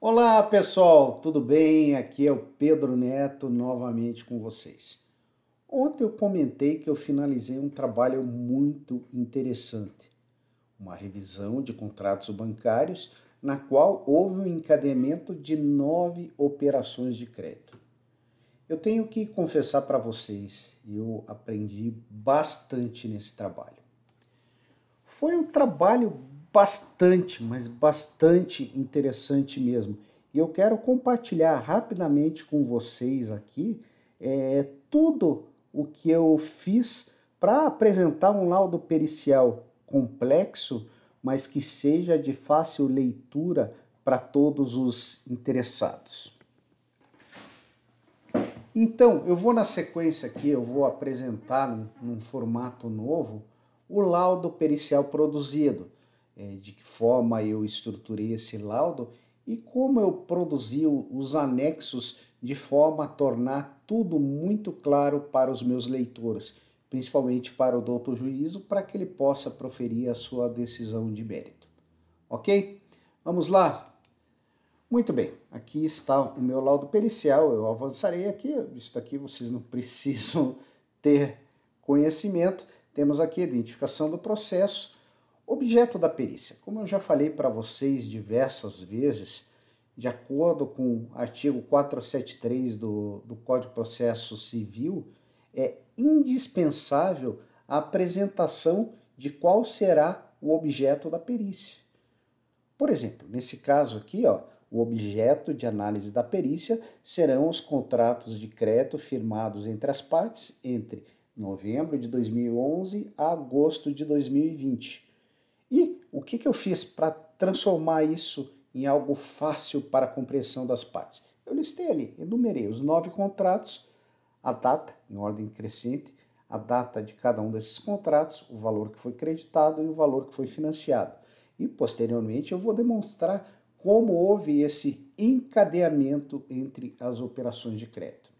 Olá pessoal, tudo bem? Aqui é o Pedro Neto novamente com vocês. Ontem eu comentei que eu finalizei um trabalho muito interessante, uma revisão de contratos bancários na qual houve um encadeamento de 9 operações de crédito. Eu tenho que confessar para vocês, eu aprendi bastante nesse trabalho. Foi um trabalho bastante, mas bastante interessante mesmo. E eu quero compartilhar rapidamente com vocês aqui tudo o que eu fiz para apresentar um laudo pericial complexo, mas que seja de fácil leitura para todos os interessados. Então, eu vou na sequência aqui, eu vou apresentar num formato novo o laudo pericial produzido, de que forma eu estruturei esse laudo e como eu produzi os anexos de forma a tornar tudo muito claro para os meus leitores, principalmente para o doutor juízo, para que ele possa proferir a sua decisão de mérito. Ok? Vamos lá? Muito bem, aqui está o meu laudo pericial, eu avançarei aqui, isso daqui vocês não precisam ter conhecimento. Temos aqui a identificação do processo, objeto da perícia. Como eu já falei para vocês diversas vezes, de acordo com o artigo 473 do Código de Processo Civil, é indispensável a apresentação de qual será o objeto da perícia. Por exemplo, nesse caso aqui, o objeto de análise da perícia serão os contratos de crédito firmados entre as partes entre novembro de 2011 a agosto de 2020. E o que eu fiz para transformar isso em algo fácil para a compreensão das partes? Eu listei ali, enumerei os 9 contratos, a data, em ordem crescente, a data de cada um desses contratos, o valor que foi creditado e o valor que foi financiado. E posteriormente eu vou demonstrar como houve esse encadeamento entre as operações de crédito.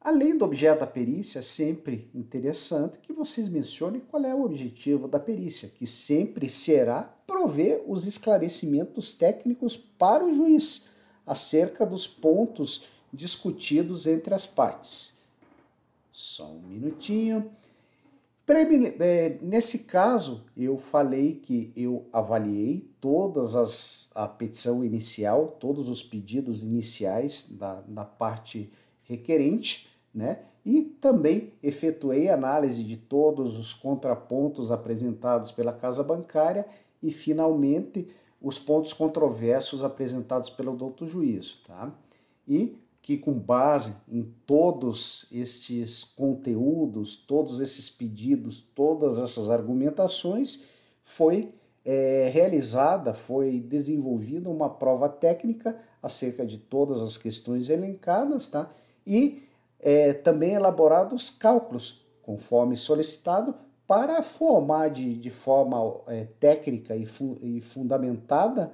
Além do objeto da perícia, é sempre interessante que vocês mencionem qual é o objetivo da perícia, que sempre será prover os esclarecimentos técnicos para o juiz acerca dos pontos discutidos entre as partes. Só um minutinho. Nesse caso, eu falei que eu avaliei a petição inicial, todos os pedidos iniciais da parte requerente, né? E também efetuei análise de todos os contrapontos apresentados pela casa bancária e, finalmente, os pontos controversos apresentados pelo doutor juízo, tá? E que com base em todos estes conteúdos, todos esses pedidos, todas essas argumentações, foi foi desenvolvida uma prova técnica acerca de todas as questões elencadas, tá? E também elaborados cálculos, conforme solicitado, para formar de forma técnica e fundamentada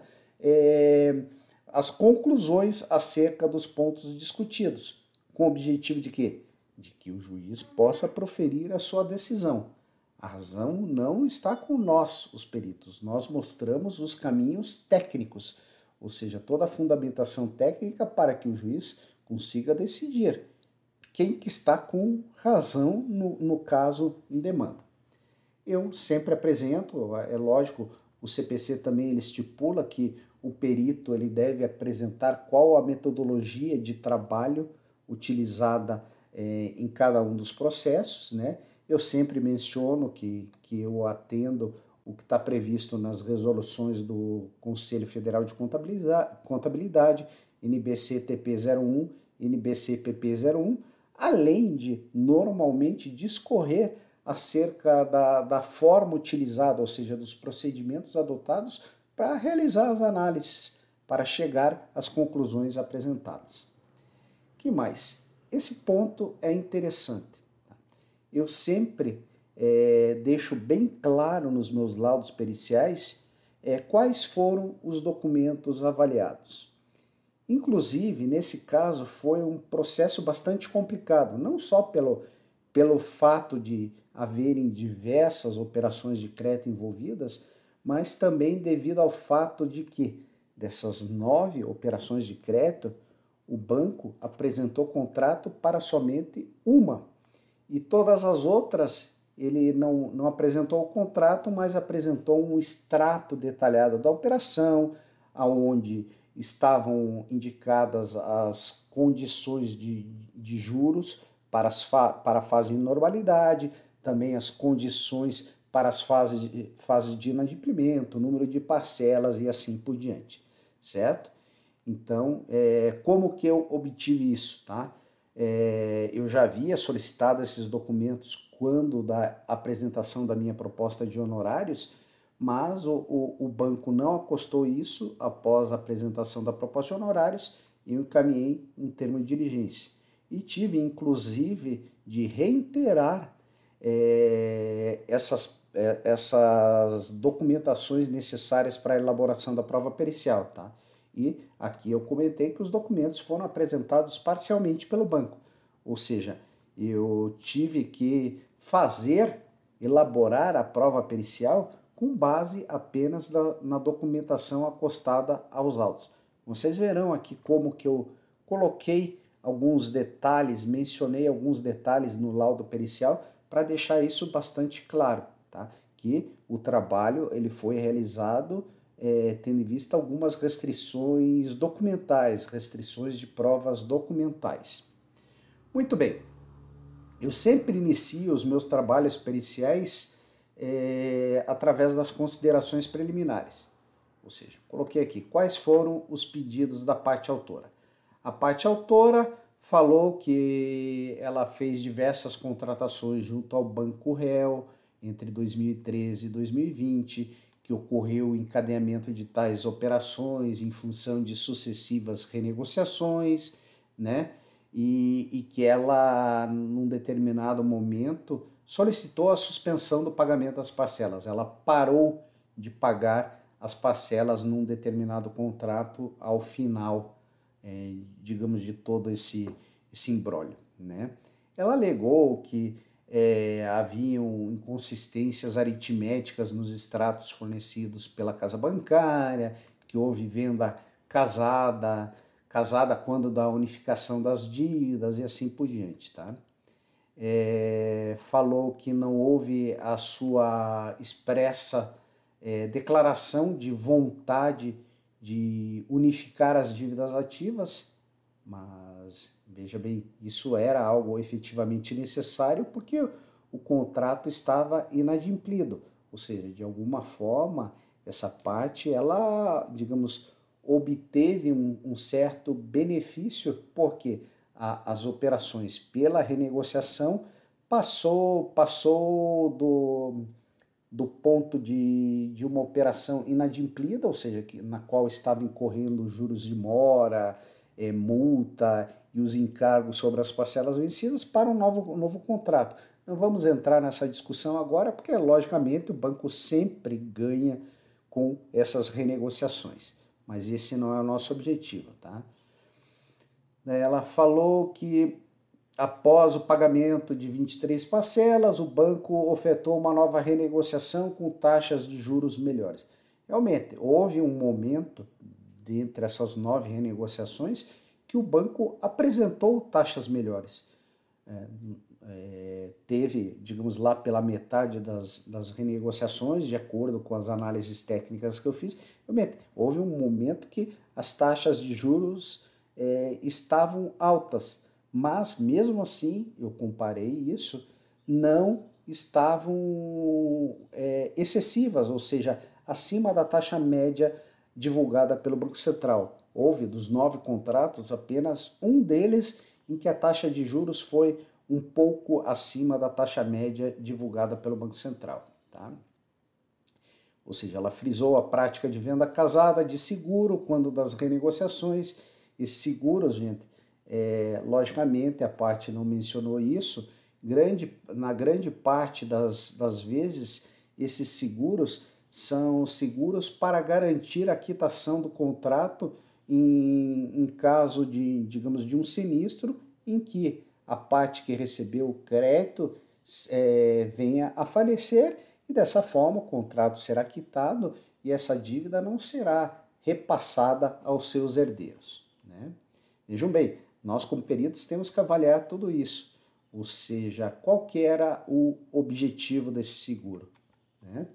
as conclusões acerca dos pontos discutidos, com o objetivo de quê? De que o juiz possa proferir a sua decisão. A razão não está com nós, os peritos. Nós mostramos os caminhos técnicos, ou seja, toda a fundamentação técnica para que o juiz consiga decidir quem que está com razão no caso em demanda. Eu sempre apresento, é lógico, o CPC também ele estipula que o perito ele deve apresentar qual a metodologia de trabalho utilizada em cada um dos processos, né? Eu sempre menciono que eu atendo o que está previsto nas resoluções do Conselho Federal de Contabilidade, NBC-TP 01, NBC-PP 01, além de normalmente discorrer acerca da forma utilizada, ou seja, dos procedimentos adotados para realizar as análises, para chegar às conclusões apresentadas. Que mais? Esse ponto é interessante. Eu sempre deixo bem claro nos meus laudos periciais quais foram os documentos avaliados. Inclusive, nesse caso, foi um processo bastante complicado, não só pelo fato de haverem diversas operações de crédito envolvidas, mas também devido ao fato de que dessas 9 operações de crédito, o banco apresentou contrato para somente uma. E todas as outras, ele não apresentou o contrato, mas apresentou um extrato detalhado da operação, aonde estavam indicadas as condições de juros para a fase de normalidade, também as condições para as fases de inadimplemento, número de parcelas e assim por diante, certo? Então, como que eu obtive isso, tá? Eu já havia solicitado esses documentos quando da apresentação da minha proposta de honorários, mas o banco não acostou isso após a apresentação da proposta de honorários e eu encaminhei um termo de diligência. E tive, inclusive, de reiterar essas documentações necessárias para a elaboração da prova pericial, tá? E aqui eu comentei que os documentos foram apresentados parcialmente pelo banco, ou seja, eu tive que elaborar a prova pericial com base apenas na documentação acostada aos autos. Vocês verão aqui como que eu coloquei alguns detalhes, mencionei alguns detalhes no laudo pericial para deixar isso bastante claro, tá? Que o trabalho ele foi realizado tendo em vista algumas restrições documentais, restrições de provas documentais. Muito bem, eu sempre inicio os meus trabalhos periciais através das considerações preliminares. Ou seja, coloquei aqui quais foram os pedidos da parte autora. A parte autora falou que ela fez diversas contratações junto ao Banco Réu entre 2013 e 2020, que ocorreu o encadeamento de tais operações em função de sucessivas renegociações, né? E que ela, num determinado momento, solicitou a suspensão do pagamento das parcelas. Ela parou de pagar as parcelas num determinado contrato ao final, digamos, de todo esse imbróglio, né? Ela alegou que haviam inconsistências aritméticas nos extratos fornecidos pela casa bancária, que houve venda casada quando da unificação das dívidas e assim por diante, tá? Falou que não houve a sua expressa declaração de vontade de unificar as dívidas ativas, mas veja bem, isso era algo efetivamente necessário porque o contrato estava inadimplido, ou seja, de alguma forma essa parte ela, digamos, obteve um certo benefício porque as operações pela renegociação passou do ponto de uma operação inadimplida, ou seja, na qual estava incorrendo juros de mora, multa e os encargos sobre as parcelas vencidas para um novo contrato. Não vamos entrar nessa discussão agora, porque, logicamente, o banco sempre ganha com essas renegociações, mas esse não é o nosso objetivo, tá? Ela falou que após o pagamento de 23 parcelas, o banco ofertou uma nova renegociação com taxas de juros melhores. Realmente, houve um momento, dentre essas 9 renegociações, que o banco apresentou taxas melhores. Teve, digamos, lá pela metade das renegociações, de acordo com as análises técnicas que eu fiz, realmente, houve um momento que as taxas de juros estavam altas, mas mesmo assim, eu comparei isso, não estavam excessivas, ou seja, acima da taxa média divulgada pelo Banco Central. Houve, dos 9 contratos, apenas um deles em que a taxa de juros foi um pouco acima da taxa média divulgada pelo Banco Central, tá? Ou seja, ela frisou a prática de venda casada de seguro quando das renegociações. Esses seguros, gente, logicamente a parte não mencionou isso, na grande parte das vezes esses seguros são seguros para garantir a quitação do contrato em caso de, digamos, de um sinistro em que a parte que recebeu o crédito venha a falecer e dessa forma o contrato será quitado e essa dívida não será repassada aos seus herdeiros, né? Vejam bem, nós como peritos temos que avaliar tudo isso, ou seja, qual que era o objetivo desse seguro, né?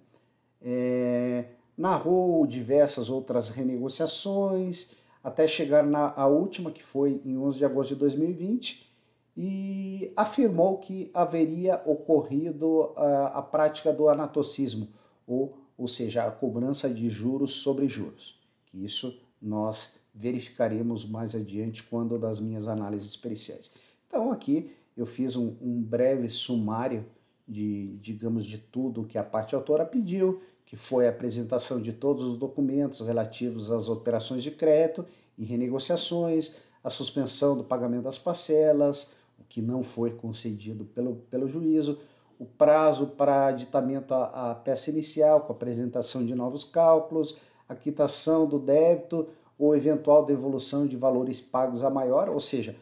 Narrou diversas outras renegociações, até chegar a última, que foi em 11 de agosto de 2020, e afirmou que haveria ocorrido a prática do anatocismo, ou seja, a cobrança de juros sobre juros, que isso nós verificaremos mais adiante quando das minhas análises periciais. Então aqui eu fiz um breve sumário digamos, de tudo que a parte autora pediu, que foi a apresentação de todos os documentos relativos às operações de crédito e renegociações, a suspensão do pagamento das parcelas, o que não foi concedido pelo juízo, o prazo para aditamento à peça inicial, com a apresentação de novos cálculos, a quitação do débito ou eventual devolução de valores pagos a maior, ou seja,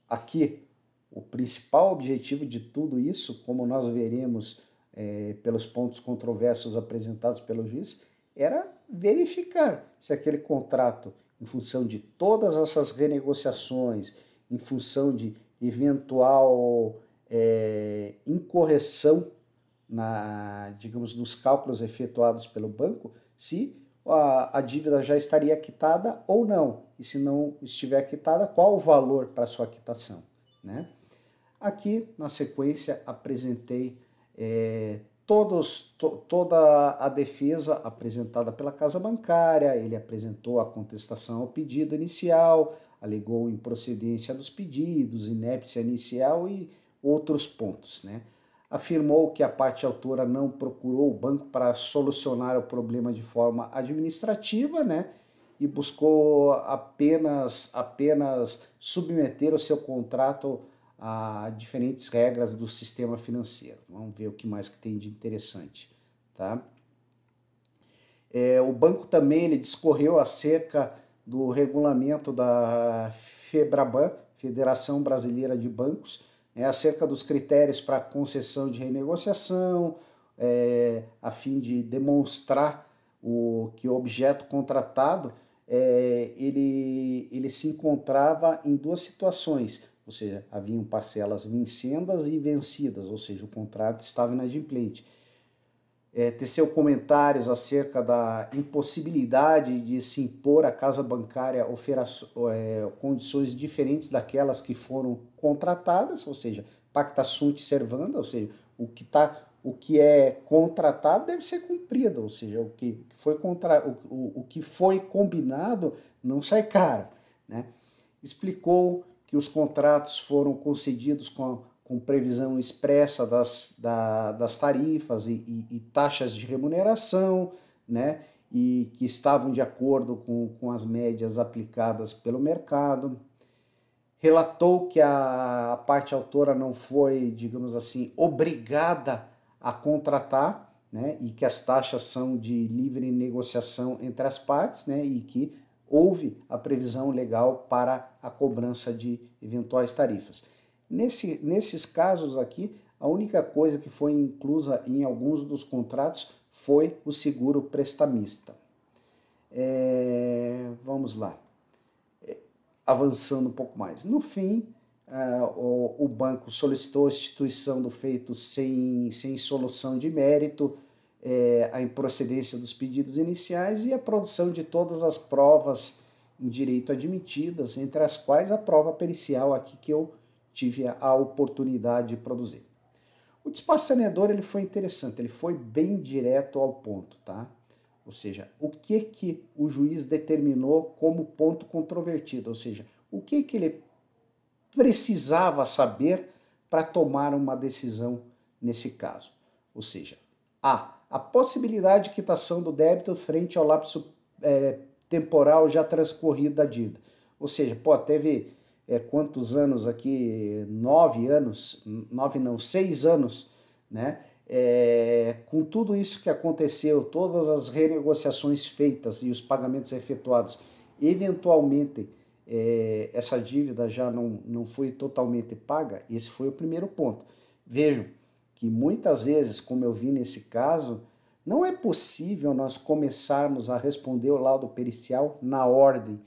aqui o principal objetivo de tudo isso, como nós veremos pelos pontos controversos apresentados pelo juiz, era verificar se aquele contrato, em função de todas essas renegociações, em função de eventual incorreção digamos, nos cálculos efetuados pelo banco, se a dívida já estaria quitada ou não, e se não estiver quitada, qual o valor para sua quitação, né? Aqui, na sequência, apresentei toda a defesa apresentada pela casa bancária, ele apresentou a contestação ao pedido inicial, alegou improcedência dos pedidos, inépcia inicial e outros pontos, né? Afirmou que a parte autora não procurou o banco para solucionar o problema de forma administrativa, né? E buscou apenas submeter o seu contrato a diferentes regras do sistema financeiro. Vamos ver o que mais que tem de interessante, tá? O banco também ele discorreu acerca do regulamento da FEBRABAN, Federação Brasileira de Bancos, acerca dos critérios para concessão de renegociação, a fim de demonstrar que o objeto contratado ele se encontrava em duas situações, ou seja, haviam parcelas vincendas e vencidas, ou seja, o contrato estava inadimplente. Teceu comentários acerca da impossibilidade de se impor à casa bancária condições diferentes daquelas que foram contratadas, ou seja, pacta sunt servanda, ou seja, o que é contratado deve ser cumprido, ou seja, o que foi combinado não sai caro, né? Explicou que os contratos foram concedidos com previsão expressa das tarifas e taxas de remuneração, né? E que estavam de acordo com as médias aplicadas pelo mercado. Relatou que a parte autora não foi, digamos assim, obrigada a contratar, né? E que as taxas são de livre negociação entre as partes, né? E que houve a previsão legal para a cobrança de eventuais tarifas. Nesses casos aqui, a única coisa que foi inclusa em alguns dos contratos foi o seguro prestamista. Vamos lá. Avançando um pouco mais. No fim, o banco solicitou a instituição do feito sem solução de mérito, a improcedência dos pedidos iniciais e a produção de todas as provas em direito admitidas, entre as quais a prova pericial aqui que eu tive a oportunidade de produzir. O despacho saneador ele foi interessante, ele foi bem direto ao ponto, tá? Ou seja, o que o juiz determinou como ponto controvertido, ou seja, o que ele precisava saber para tomar uma decisão nesse caso. Ou seja, a possibilidade de quitação do débito frente ao lapso temporal já transcorrido da dívida. Ou seja, teve quantos anos aqui? 9 anos, 6 anos, né? Com tudo isso que aconteceu, todas as renegociações feitas e os pagamentos efetuados, eventualmente essa dívida já não foi totalmente paga, esse foi o primeiro ponto. Vejam que muitas vezes, como eu vi nesse caso, Não é possível nós começarmos a responder o laudo pericial na ordem,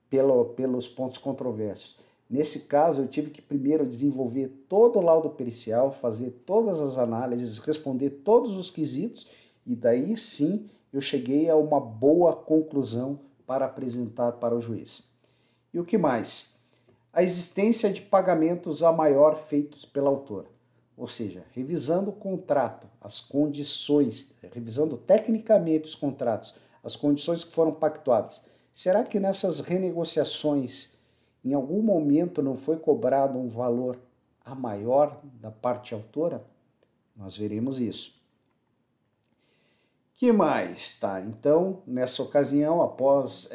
pelos pontos controversos. Nesse caso, eu tive que primeiro desenvolver todo o laudo pericial, fazer todas as análises, responder todos os quesitos, e daí sim eu cheguei a uma boa conclusão para apresentar para o juiz. E o que mais? A existência de pagamentos a maior feitos pela autora. Ou seja, revisando o contrato, as condições, revisando tecnicamente os contratos, as condições que foram pactuadas. Será que nessas renegociações, em algum momento não foi cobrado um valor a maior da parte autora? Nós veremos isso. Que mais? Tá, então, nessa ocasião, após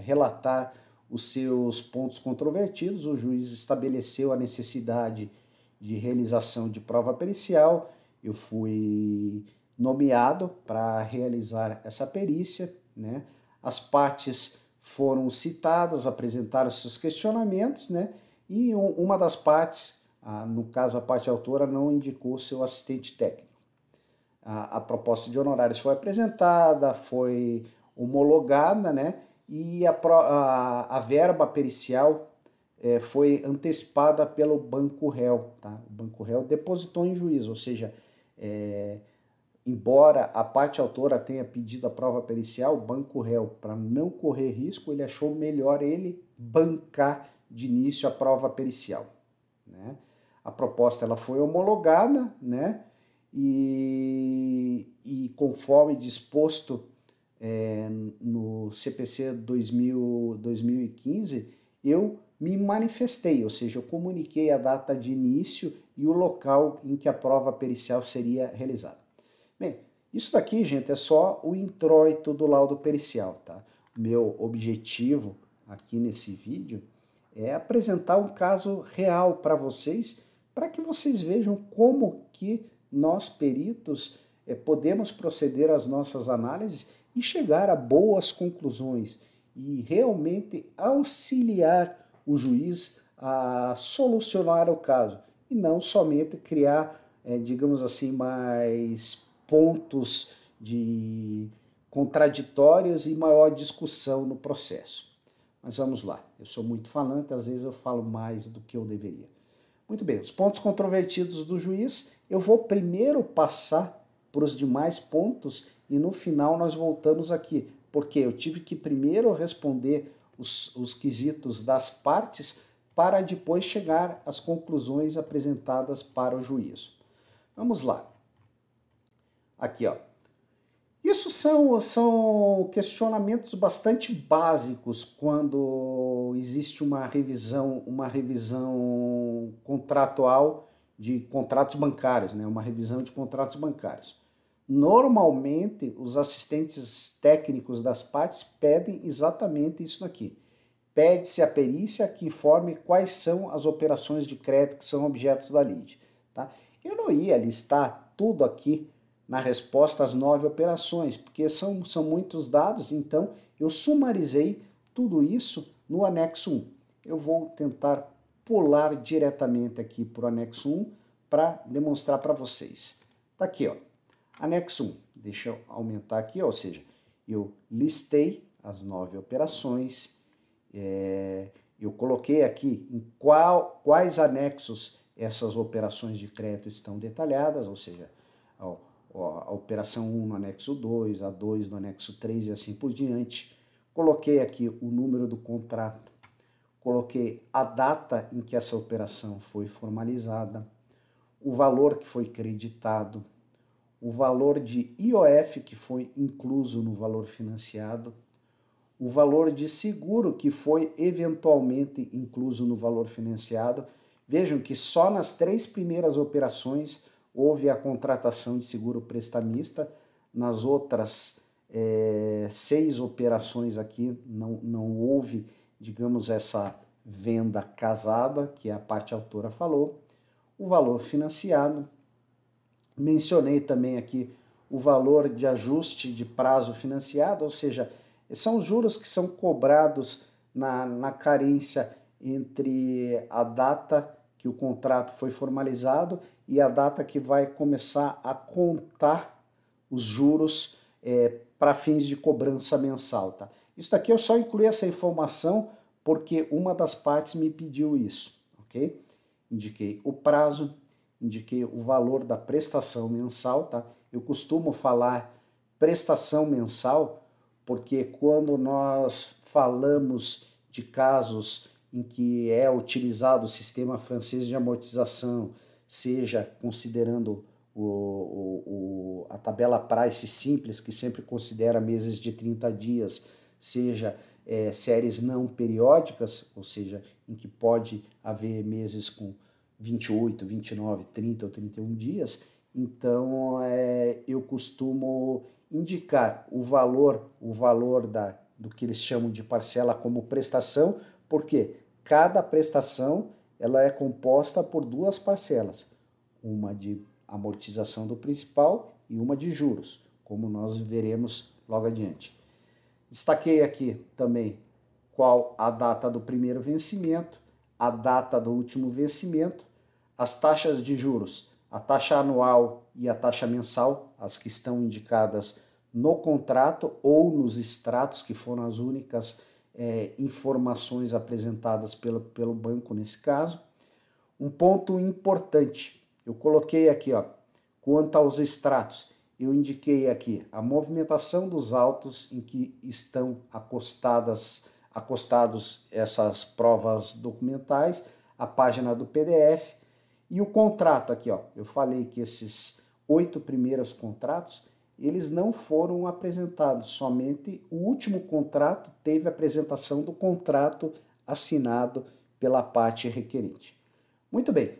relatar os seus pontos controvertidos, o juiz estabeleceu a necessidade de realização de prova pericial. Eu fui nomeado para realizar essa perícia, né? As partes foram citadas, apresentaram seus questionamentos, né? E uma das partes, no caso a parte autora, não indicou seu assistente técnico. A proposta de honorários foi apresentada, foi homologada, né? E a verba pericial foi antecipada pelo banco réu. Tá? O banco réu depositou em juízo, ou seja, embora a parte autora tenha pedido a prova pericial, o banco réu, para não correr risco, ele achou melhor ele bancar de início a prova pericial. Né? A proposta ela foi homologada, né? E conforme disposto no CPC 2015, eu me manifestei, ou seja, eu comuniquei a data de início e o local em que a prova pericial seria realizada. Bem, isso daqui, gente, é só o introito do laudo pericial, tá? O meu objetivo aqui nesse vídeo é apresentar um caso real para vocês vejam como que nós, peritos, podemos proceder às nossas análises e chegar a boas conclusões e realmente auxiliar o juiz a solucionar o caso e não somente criar, digamos assim, mais pontos de contraditórios e maior discussão no processo. Mas vamos lá, eu sou muito falante, às vezes eu falo mais do que eu deveria. Muito bem, os pontos controvertidos do juiz, eu vou primeiro passar para os demais pontos e no final nós voltamos aqui, porque eu tive que primeiro responder os quesitos das partes para depois chegar às conclusões apresentadas para o juízo. Vamos lá. Aqui, ó. Isso são questionamentos bastante básicos quando existe uma revisão contratual de contratos bancários, né? Uma revisão de contratos bancários. Normalmente, os assistentes técnicos das partes pedem exatamente isso aqui. Pede-se a perícia que informe quais são as operações de crédito que são objetos da lide. Tá? Eu não ia listar tudo aqui na resposta às 9 operações, porque são muitos dados, então eu sumarizei tudo isso no anexo 1. Eu vou tentar pular diretamente aqui para o anexo 1 para demonstrar para vocês. Tá aqui, ó, anexo 1. Deixa eu aumentar aqui, ó, ou seja, eu listei as 9 operações, eu coloquei aqui em quais anexos essas operações de crédito estão detalhadas, ou seja, a operação 1 no anexo 2, a 2 no anexo 3 e assim por diante. Coloquei aqui o número do contrato, coloquei a data em que essa operação foi formalizada, o valor que foi creditado, o valor de IOF que foi incluso no valor financiado, o valor de seguro que foi eventualmente incluso no valor financiado. Vejam que só nas 3 primeiras operações houve a contratação de seguro prestamista, nas outras 6 operações aqui não houve, digamos, essa venda casada, que a parte autora falou, o valor financiado. Mencionei também aqui o valor de ajuste de prazo financiado, ou seja, são os juros que são cobrados na carência entre a data que o contrato foi formalizado e a data que vai começar a contar os juros para fins de cobrança mensal. Tá? Isso aqui eu só incluí essa informação porque uma das partes me pediu isso. Ok? Indiquei o prazo, indiquei o valor da prestação mensal. Tá? Eu costumo falar prestação mensal porque quando nós falamos de casos em que é utilizado o sistema francês de amortização, seja considerando a tabela price simples, que sempre considera meses de 30 dias, seja séries não periódicas, ou seja, em que pode haver meses com 28, 29, 30 ou 31 dias, então eu costumo indicar o valor do que eles chamam de parcela como prestação, porque cada prestação ela é composta por duas parcelas, uma de amortização do principal e uma de juros, como nós veremos logo adiante. Destaquei aqui também qual a data do primeiro vencimento, a data do último vencimento, as taxas de juros, a taxa anual e a taxa mensal, as que estão indicadas no contrato ou nos extratos, que foram as únicas informações apresentadas pelo banco nesse caso. Um ponto importante, eu coloquei aqui, ó, quanto aos extratos, eu indiquei aqui a movimentação dos autos em que estão acostados essas provas documentais, a página do PDF e o contrato aqui, ó. Eu falei que esses 8 primeiros contratos, eles não foram apresentados, somente o último contrato teve a apresentação do contrato assinado pela parte requerente. Muito bem,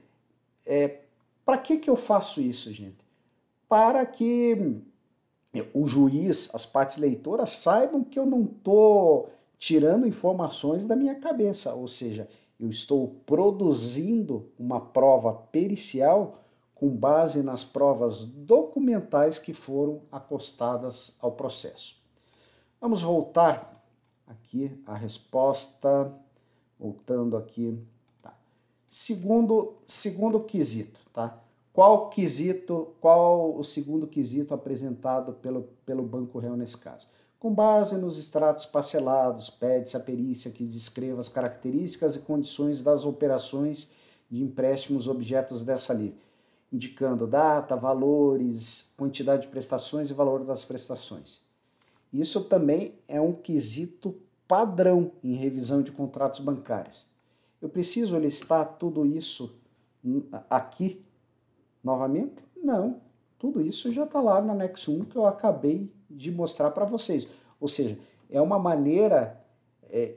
para que eu faço isso, gente? Para que o juiz, as partes leitoras saibam que eu não estou tirando informações da minha cabeça, ou seja, eu estou produzindo uma prova pericial com base nas provas documentais que foram acostadas ao processo. Vamos voltar aqui à resposta, voltando aqui. Tá. Segundo quesito, tá? Qual o segundo quesito apresentado pelo Banco Real nesse caso? Com base nos extratos parcelados, pede-se a perícia que descreva as características e condições das operações de empréstimos objetos dessa lei, indicando data, valores, quantidade de prestações e valor das prestações. Isso também é um quesito padrão em revisão de contratos bancários. Eu preciso listar tudo isso aqui novamente? Não. Tudo isso já está lá no anexo 1 que eu acabei de mostrar para vocês. Ou seja, é uma maneira,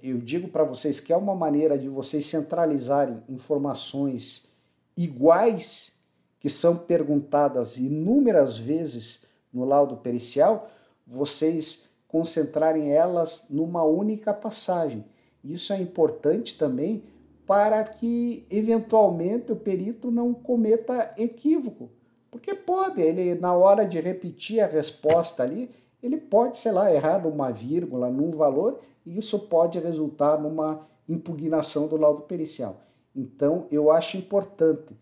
eu digo para vocês que é uma maneira de vocês centralizarem informações iguais que são perguntadas inúmeras vezes no laudo pericial, vocês concentrarem elas numa única passagem. Isso é importante também para que, eventualmente, o perito não cometa equívoco. Porque pode, ele, na hora de repetir a resposta ali, ele pode, sei lá, errar numa vírgula, num valor, e isso pode resultar numa impugnação do laudo pericial. Então, eu acho importante,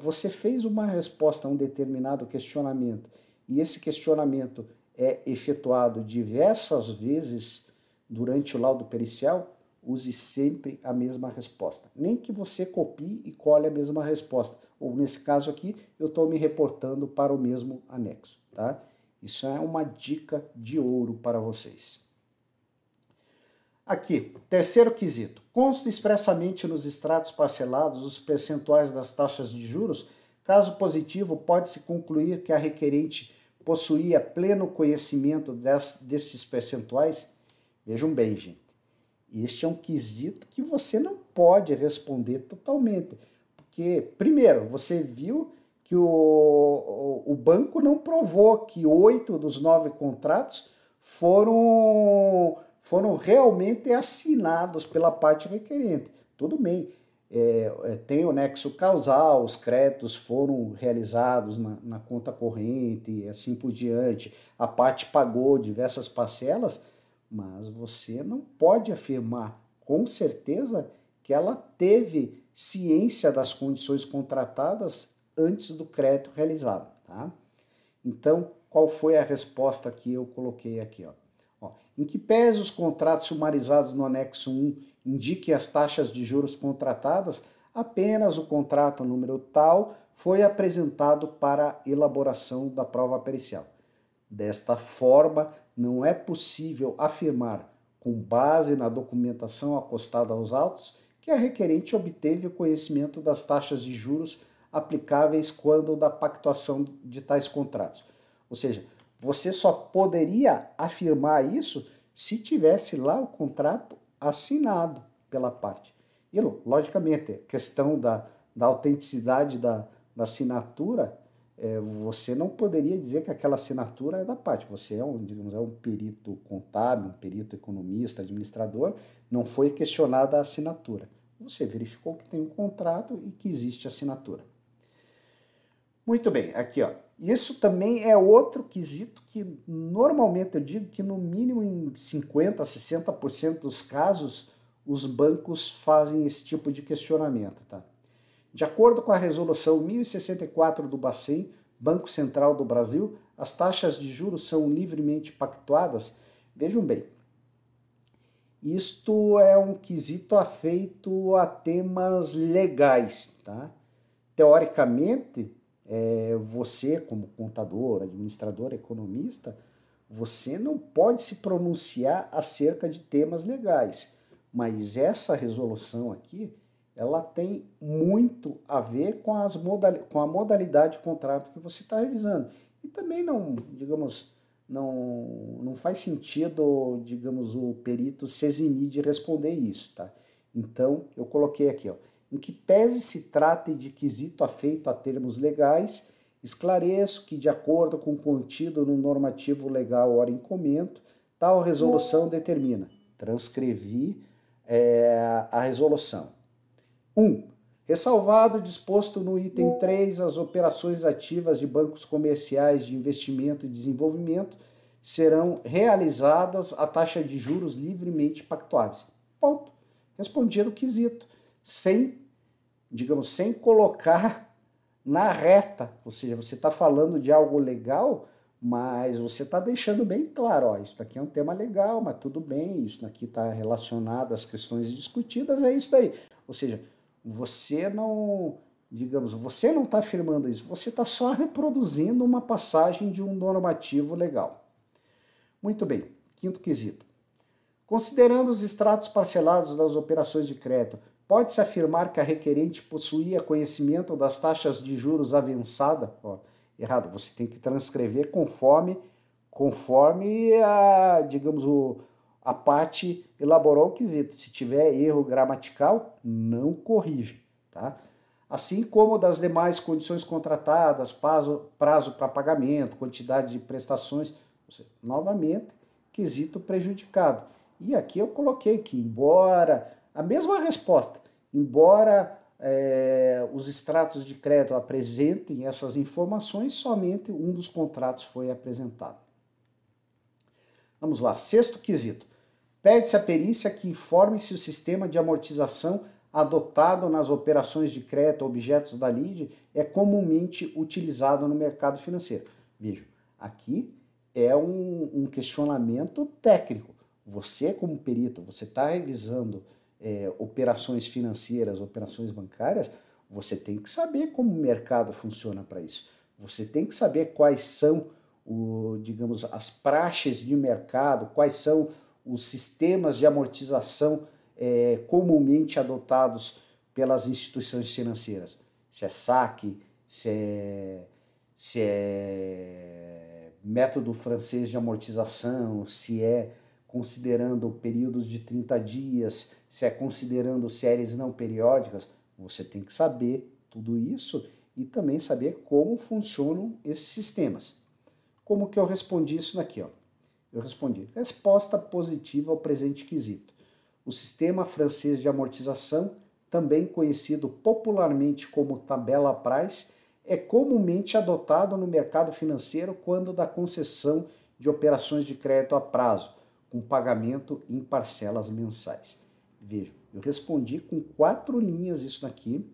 você fez uma resposta a um determinado questionamento, e esse questionamento é efetuado diversas vezes durante o laudo pericial, use sempre a mesma resposta. Nem que você copie e cole a mesma resposta. Ou nesse caso aqui, eu estou me reportando para o mesmo anexo. Tá? Isso é uma dica de ouro para vocês. Aqui, terceiro quesito. Consta expressamente nos extratos parcelados os percentuais das taxas de juros. Caso positivo, pode-se concluir que a requerente possuía pleno conhecimento destes percentuais. Vejam bem, gente. Este é um quesito que você não pode responder totalmente. Porque, primeiro, você viu que o banco não provou que 8 dos 9 contratos foram realmente assinados pela parte requerente. Tudo bem, tem o nexo causal, os créditos foram realizados na conta corrente e assim por diante. A parte pagou diversas parcelas, mas você não pode afirmar com certeza que ela teve ciência das condições contratadas antes do crédito realizado. Tá? Então, qual foi a resposta que eu coloquei aqui? Ó, em que pese os contratos sumarizados no anexo 1 indiquem as taxas de juros contratadas, apenas o contrato número tal foi apresentado para elaboração da prova pericial. Desta forma, não é possível afirmar, com base na documentação acostada aos autos, que a requerente obteve o conhecimento das taxas de juros aplicáveis quando da pactuação de tais contratos. Ou seja, você só poderia afirmar isso se tivesse lá o contrato assinado pela parte. E, logicamente, a questão da autenticidade da assinatura, você não poderia dizer que aquela assinatura é da parte. Você digamos, é um perito contábil, um perito economista, administrador, não foi questionada a assinatura. Você verificou que tem um contrato e que existe assinatura. Muito bem, aqui ó. Isso também é outro quesito que normalmente eu digo que no mínimo em 50% a 60% dos casos os bancos fazem esse tipo de questionamento, tá? De acordo com a resolução 1064 do Bacen, Banco Central do Brasil, as taxas de juros são livremente pactuadas. Vejam bem, isto é um quesito afeito a temas legais, tá? Teoricamente, você como contador, administrador, economista, você não pode se pronunciar acerca de temas legais, mas essa resolução aqui, ela tem muito a ver com a modalidade de contrato que você está revisando. E também não, digamos, não faz sentido, digamos, o perito se eximir de responder isso, tá? Então, eu coloquei aqui, ó, em que pese se trate de quesito afeito a termos legais, esclareço que, de acordo com o contido no normativo legal ora em comento, tal resolução determina. Transcrevi a resolução. 1. Ressalvado disposto no item 3, as operações ativas de bancos comerciais de investimento e desenvolvimento serão realizadas a taxa de juros livremente pactuáveis. Ponto. Respondido o quesito. Sem colocar na reta. Ou seja, você está falando de algo legal, mas você está deixando bem claro, ó, isso aqui é um tema legal, mas tudo bem, isso aqui está relacionado às questões discutidas, é isso daí. Ou seja, você não está afirmando isso, você está só reproduzindo uma passagem de um normativo legal. Muito bem, quinto quesito. Considerando os extratos parcelados das operações de crédito, pode-se afirmar que a requerente possuía conhecimento das taxas de juros avançada? Errado, você tem que transcrever conforme a parte elaborou o quesito. Se tiver erro gramatical, não corrige, tá? Assim como das demais condições contratadas, prazo para pagamento, quantidade de prestações, novamente, quesito prejudicado. E aqui eu coloquei que, embora a mesma resposta, embora os extratos de crédito apresentem essas informações, somente um dos contratos foi apresentado. Vamos lá, sexto quesito. Pede-se a perícia que informe se o sistema de amortização adotado nas operações de crédito objetos da lide é comumente utilizado no mercado financeiro. Vejam, aqui é um questionamento técnico. Você, como perito, você está revisando operações financeiras, operações bancárias, você tem que saber como o mercado funciona para isso. Você tem que saber quais são, as praxes de mercado, quais são os sistemas de amortização comumente adotados pelas instituições financeiras. Se é saque, se é método francês de amortização, se é considerando períodos de 30 dias, se é considerando séries não periódicas, você tem que saber tudo isso e também saber como funcionam esses sistemas. Como que eu respondi isso daqui? Eu respondi, resposta positiva ao presente quesito. O sistema francês de amortização, também conhecido popularmente como tabela price, é comumente adotado no mercado financeiro quando da concessão de operações de crédito a prazo, com pagamento em parcelas mensais. Vejam, eu respondi com 4 linhas isso daqui,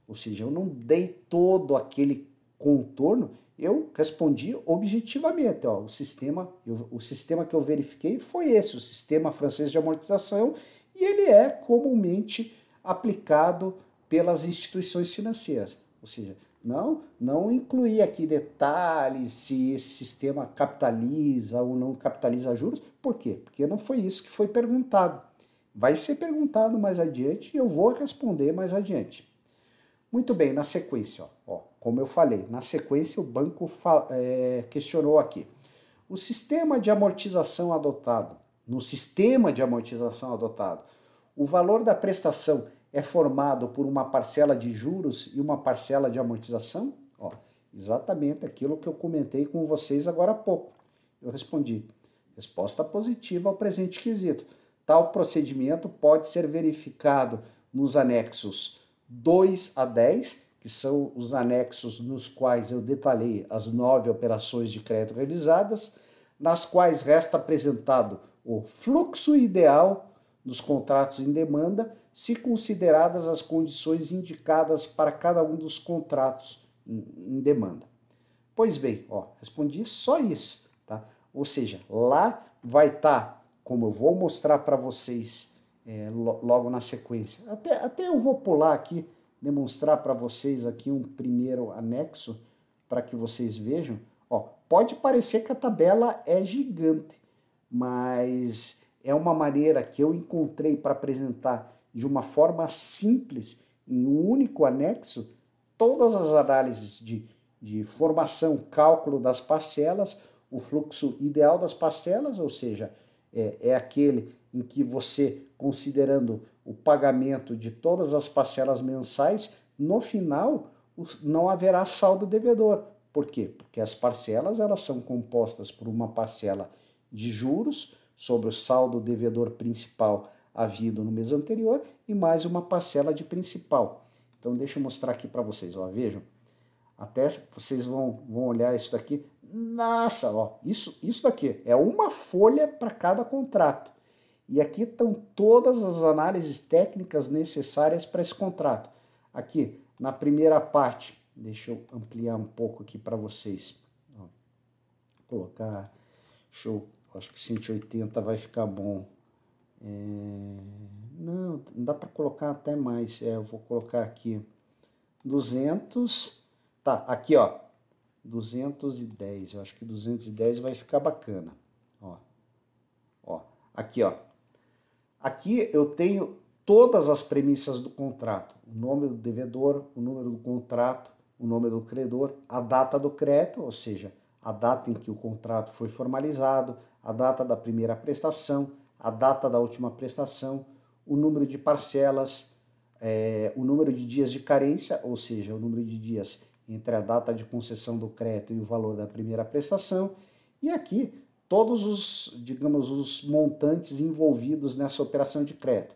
ou seja, eu não dei todo aquele contorno, Eu respondi objetivamente, ó, o sistema que eu verifiquei foi esse, o sistema francês de amortização, e ele é comumente aplicado pelas instituições financeiras. Ou seja, não incluí aqui detalhes se esse sistema capitaliza ou não capitaliza juros. Por quê? Porque não foi isso que foi perguntado. Vai ser perguntado mais adiante e eu vou responder mais adiante. Muito bem, na sequência, ó, como eu falei, na sequência o banco questionou aqui. O sistema de amortização adotado, no sistema de amortização adotado, o valor da prestação é formado por uma parcela de juros e uma parcela de amortização? Ó, exatamente aquilo que eu comentei com vocês agora há pouco. Eu respondi, resposta positiva ao presente quesito. Tal procedimento pode ser verificado nos anexos 2 a 10, que são os anexos nos quais eu detalhei as 9 operações de crédito revisadas, nas quais resta apresentado o fluxo ideal dos contratos em demanda, se consideradas as condições indicadas para cada um dos contratos em demanda. Pois bem, ó, respondi só isso, tá? Ou seja, lá vai estar, como eu vou mostrar para vocês logo na sequência. Até eu vou pular aqui, demonstrar para vocês aqui um primeiro anexo, para que vocês vejam. Ó, pode parecer que a tabela é gigante, mas é uma maneira que eu encontrei para apresentar de uma forma simples, em um único anexo, todas as análises de formação, cálculo das parcelas, o fluxo ideal das parcelas, ou seja, é aquele em que você, considerando o pagamento de todas as parcelas mensais, no final não haverá saldo devedor. Por quê? Porque as parcelas elas são compostas por uma parcela de juros sobre o saldo devedor principal havido no mês anterior e mais uma parcela de principal. Então deixa eu mostrar aqui para vocês, ó, vejam. Até vocês vão olhar isso daqui. Nossa, ó, isso daqui é uma folha para cada contrato. E aqui estão todas as análises técnicas necessárias para esse contrato. Aqui, na primeira parte, deixa eu ampliar um pouco aqui para vocês. Ó, vou colocar, acho que 180 vai ficar bom. Não dá para colocar até mais. Eu vou colocar aqui 200. Tá, aqui ó, 210. Eu acho que 210 vai ficar bacana. Ó, aqui ó. Aqui eu tenho todas as premissas do contrato. O nome do devedor, o número do contrato, o nome do credor, a data do crédito, ou seja, a data em que o contrato foi formalizado, a data da primeira prestação, a data da última prestação, o número de parcelas, o número de dias de carência, ou seja, o número de dias entre a data de concessão do crédito e o valor da primeira prestação, e aqui todos os, digamos, os montantes envolvidos nessa operação de crédito.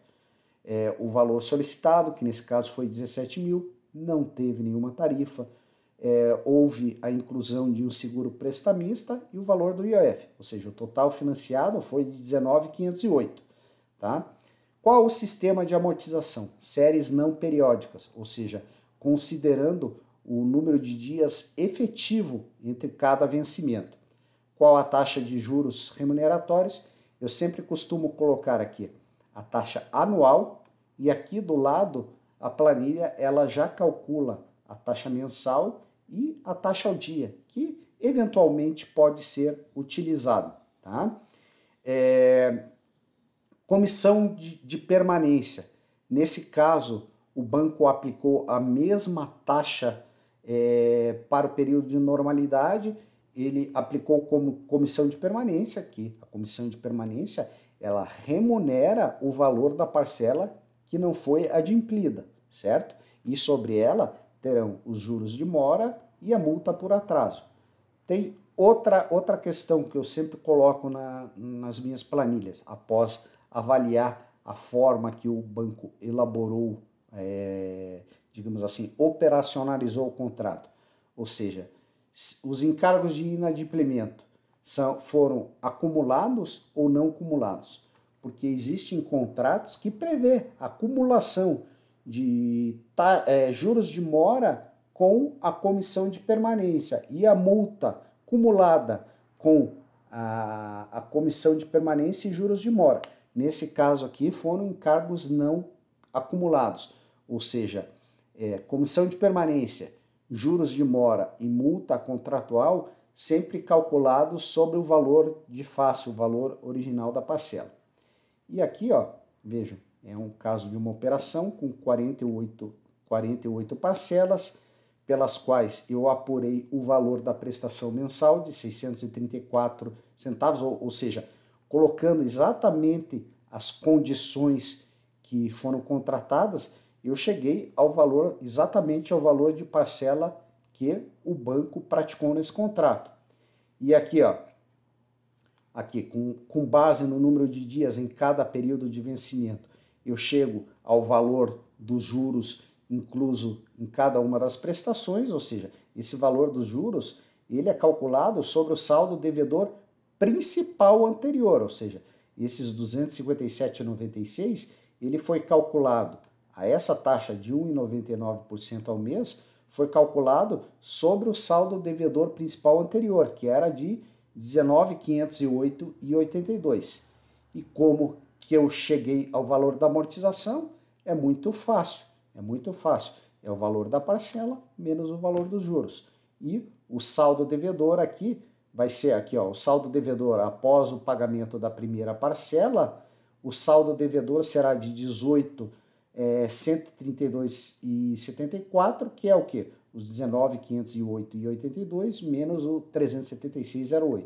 O valor solicitado, que nesse caso foi 17 mil, não teve nenhuma tarifa, houve a inclusão de um seguro prestamista e o valor do IOF, ou seja, o total financiado foi de 19.508, tá? Qual o sistema de amortização? Séries não periódicas, ou seja, considerando o número de dias efetivo entre cada vencimento. Qual a taxa de juros remuneratórios? Eu sempre costumo colocar aqui a taxa anual e aqui do lado a planilha ela já calcula a taxa mensal e a taxa ao dia, que eventualmente pode ser utilizado, tá? Comissão de permanência. Nesse caso, o banco aplicou a mesma taxa para o período de normalidade, ele aplicou como comissão de permanência, que a comissão de permanência ela remunera o valor da parcela que não foi adimplida, certo? E sobre ela terão os juros de mora e a multa por atraso. Tem outra questão que eu sempre coloco nas minhas planilhas, após avaliar a forma que o banco elaborou, digamos assim, operacionalizou o contrato. Ou seja, os encargos de inadimplemento foram acumulados ou não acumulados? Porque existem contratos que prevê acumulação de juros de mora com a comissão de permanência e a multa cumulada com a comissão de permanência e juros de mora. Nesse caso aqui foram encargos não acumulados, ou seja, comissão de permanência, juros de mora e multa contratual sempre calculados sobre o valor de face, o valor original da parcela. E aqui, ó, vejam, é um caso de uma operação com 48 parcelas, pelas quais eu apurei o valor da prestação mensal de 634 centavos, ou seja, colocando exatamente as condições que foram contratadas, eu cheguei ao valor, exatamente ao valor de parcela que o banco praticou nesse contrato. E aqui, ó, aqui com base no número de dias em cada período de vencimento, eu chego ao valor dos juros incluso em cada uma das prestações, ou seja, esse valor dos juros, ele é calculado sobre o saldo devedor principal anterior, ou seja, esses 257,96, ele foi calculado a essa taxa de 1,99% ao mês, foi calculado sobre o saldo devedor principal anterior, que era de 19.508,82. E como que eu cheguei ao valor da amortização? É muito fácil. É o valor da parcela menos o valor dos juros. E o saldo devedor aqui vai ser aqui, ó, o saldo devedor após o pagamento da primeira parcela, o saldo devedor será de 18.132,74, que é o quê? Os 19.508,82 menos o 376,08.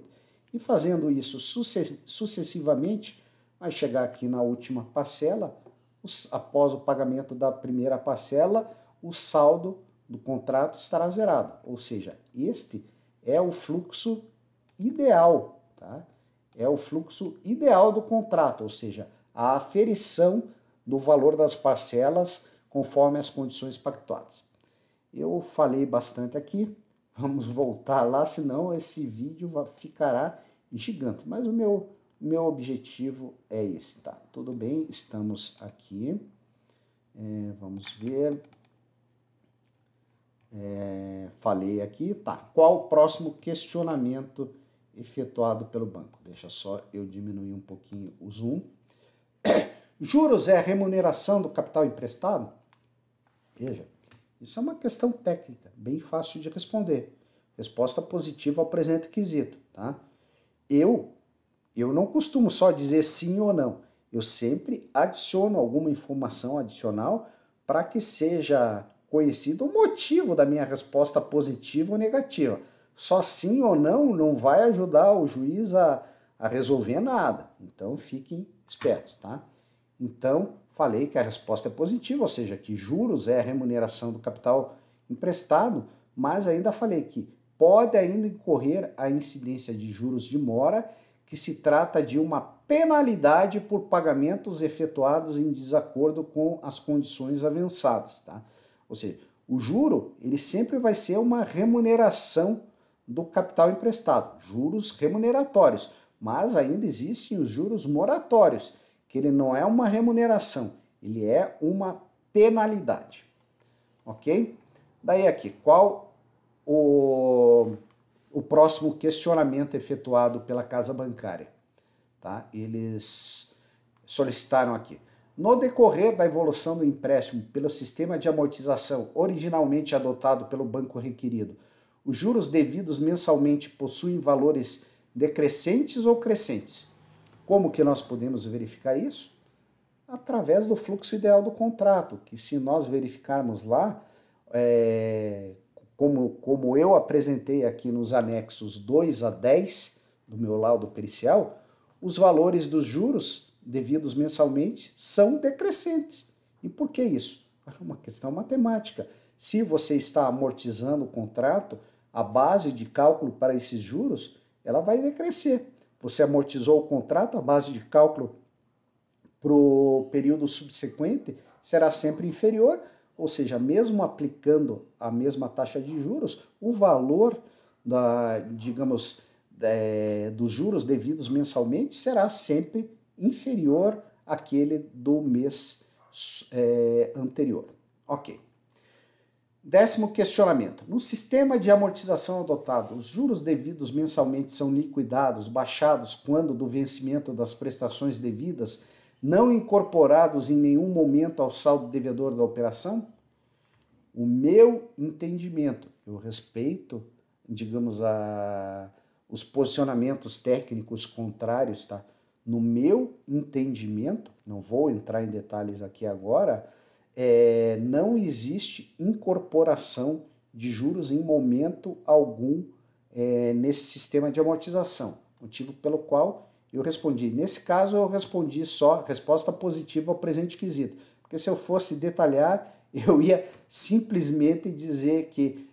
E fazendo isso sucessivamente, vai chegar aqui na última parcela, após o pagamento da primeira parcela, o saldo do contrato estará zerado. Ou seja, este é o fluxo ideal, tá? É o fluxo ideal do contrato, ou seja, a aferição do valor das parcelas conforme as condições pactuadas. Eu falei bastante aqui, vamos voltar lá, senão esse vídeo ficará gigante. Mas o meu objetivo é esse, tá? Tudo bem, estamos aqui. Vamos ver. Falei aqui, tá? Qual o próximo questionamento efetuado pelo banco? Deixa só eu diminuir um pouquinho o zoom. Juros é a remuneração do capital emprestado? Veja, isso é uma questão técnica, bem fácil de responder. Resposta positiva ao presente quesito, tá? Eu não costumo só dizer sim ou não. Eu sempre adiciono alguma informação adicional para que seja conhecido o motivo da minha resposta positiva ou negativa. Só sim ou não vai ajudar o juiz a resolver nada. Então, fiquem espertos, tá? Então, falei que a resposta é positiva, ou seja, que juros é a remuneração do capital emprestado, mas ainda falei que pode ainda incorrer a incidência de juros de mora, que se trata de uma penalidade por pagamentos efetuados em desacordo com as condições avançadas, tá? Ou seja, o juro, ele sempre vai ser uma remuneração do capital emprestado, juros remuneratórios, mas ainda existem os juros moratórios, que ele não é uma remuneração, ele é uma penalidade, ok? Daí aqui, qual o próximo questionamento efetuado pela casa bancária? Tá? Eles solicitaram aqui. No decorrer da evolução do empréstimo pelo sistema de amortização originalmente adotado pelo banco requerido, os juros devidos mensalmente possuem valores decrescentes ou crescentes? Como que nós podemos verificar isso? Através do fluxo ideal do contrato, que se nós verificarmos lá, como eu apresentei aqui nos anexos 2 a 10 do meu laudo pericial, os valores dos juros devidos mensalmente são decrescentes. E por que isso? É uma questão matemática. Se você está amortizando o contrato, a base de cálculo para esses juros, ela vai decrescer. Você amortizou o contrato, a base de cálculo para o período subsequente será sempre inferior, ou seja, mesmo aplicando a mesma taxa de juros, o valor dos juros devidos mensalmente será sempre inferior àquele do mês anterior. Ok. 10º questionamento. No sistema de amortização adotado, os juros devidos mensalmente são liquidados, baixados quando do vencimento das prestações devidas, não incorporados em nenhum momento ao saldo devedor da operação? O meu entendimento, eu respeito, digamos, os posicionamentos técnicos contrários, tá? No meu entendimento, não vou entrar em detalhes aqui agora, não existe incorporação de juros em momento algum nesse sistema de amortização, motivo pelo qual eu respondi. Nesse caso, eu respondi só resposta positiva ao presente quesito, porque se eu fosse detalhar, eu ia simplesmente dizer que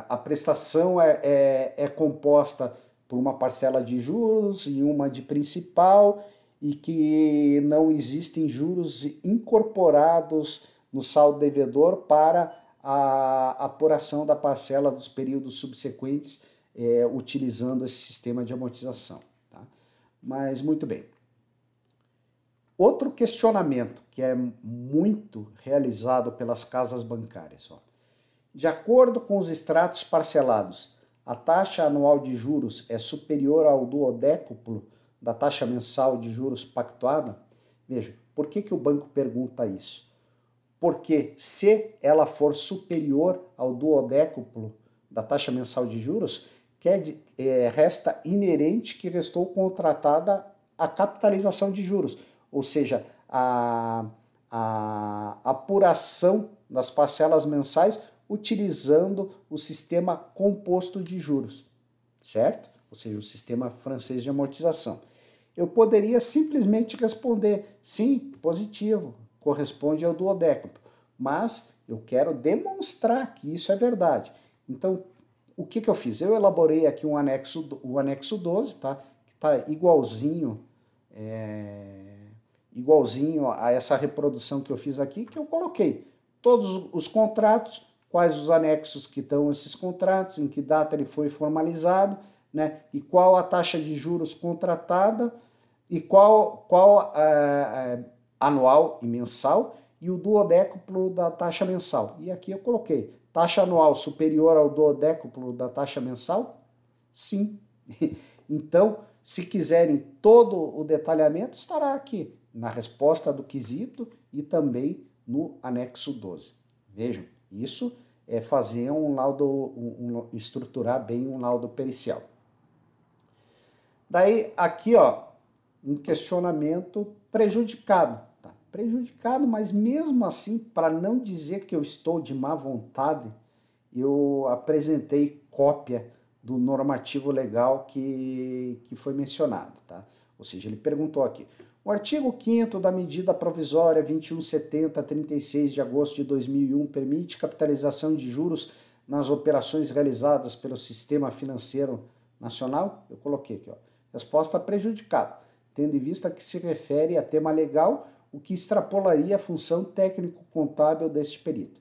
a prestação é composta por uma parcela de juros e uma de principal, e que não existem juros incorporados no saldo devedor para a apuração da parcela dos períodos subsequentes, utilizando esse sistema de amortização. Tá? Mas, muito bem. Outro questionamento que é muito realizado pelas casas bancárias. Ó. De acordo com os extratos parcelados, a taxa anual de juros é superior ao duodécuplo da taxa mensal de juros pactuada? Veja, por que o banco pergunta isso? Porque se ela for superior ao duodécuplo da taxa mensal de juros, resta inerente que restou contratada a capitalização de juros, ou seja, a apuração das parcelas mensais utilizando o sistema composto de juros, certo? Ou seja, o sistema francês de amortização. Eu poderia simplesmente responder, sim, positivo, corresponde ao duodécuplo, mas eu quero demonstrar que isso é verdade. Então, o que eu fiz? Eu elaborei aqui o anexo 12, tá? Que está igualzinho a essa reprodução que eu fiz aqui, que eu coloquei todos os contratos, quais os anexos que estão esses contratos, em que data ele foi formalizado, né? E qual a taxa de juros contratada, e qual anual e mensal, e o duodécuplo da taxa mensal. E aqui eu coloquei, taxa anual superior ao duodécuplo da taxa mensal? Sim. Então, se quiserem todo o detalhamento, estará aqui, na resposta do quesito e também no anexo 12. Vejam, isso é fazer um laudo, estruturar bem um laudo pericial. Daí, aqui, ó, um questionamento prejudicado. Tá? Prejudicado, mas mesmo assim, para não dizer que eu estou de má vontade, eu apresentei cópia do normativo legal que foi mencionado. Tá? Ou seja, ele perguntou aqui, o artigo 5º da medida provisória 2170, 36 de agosto de 2001, permite capitalização de juros nas operações realizadas pelo Sistema Financeiro Nacional? Eu coloquei aqui, ó. Resposta prejudicado, tendo em vista que se refere a tema legal, o que extrapolaria a função técnico-contábil deste perito.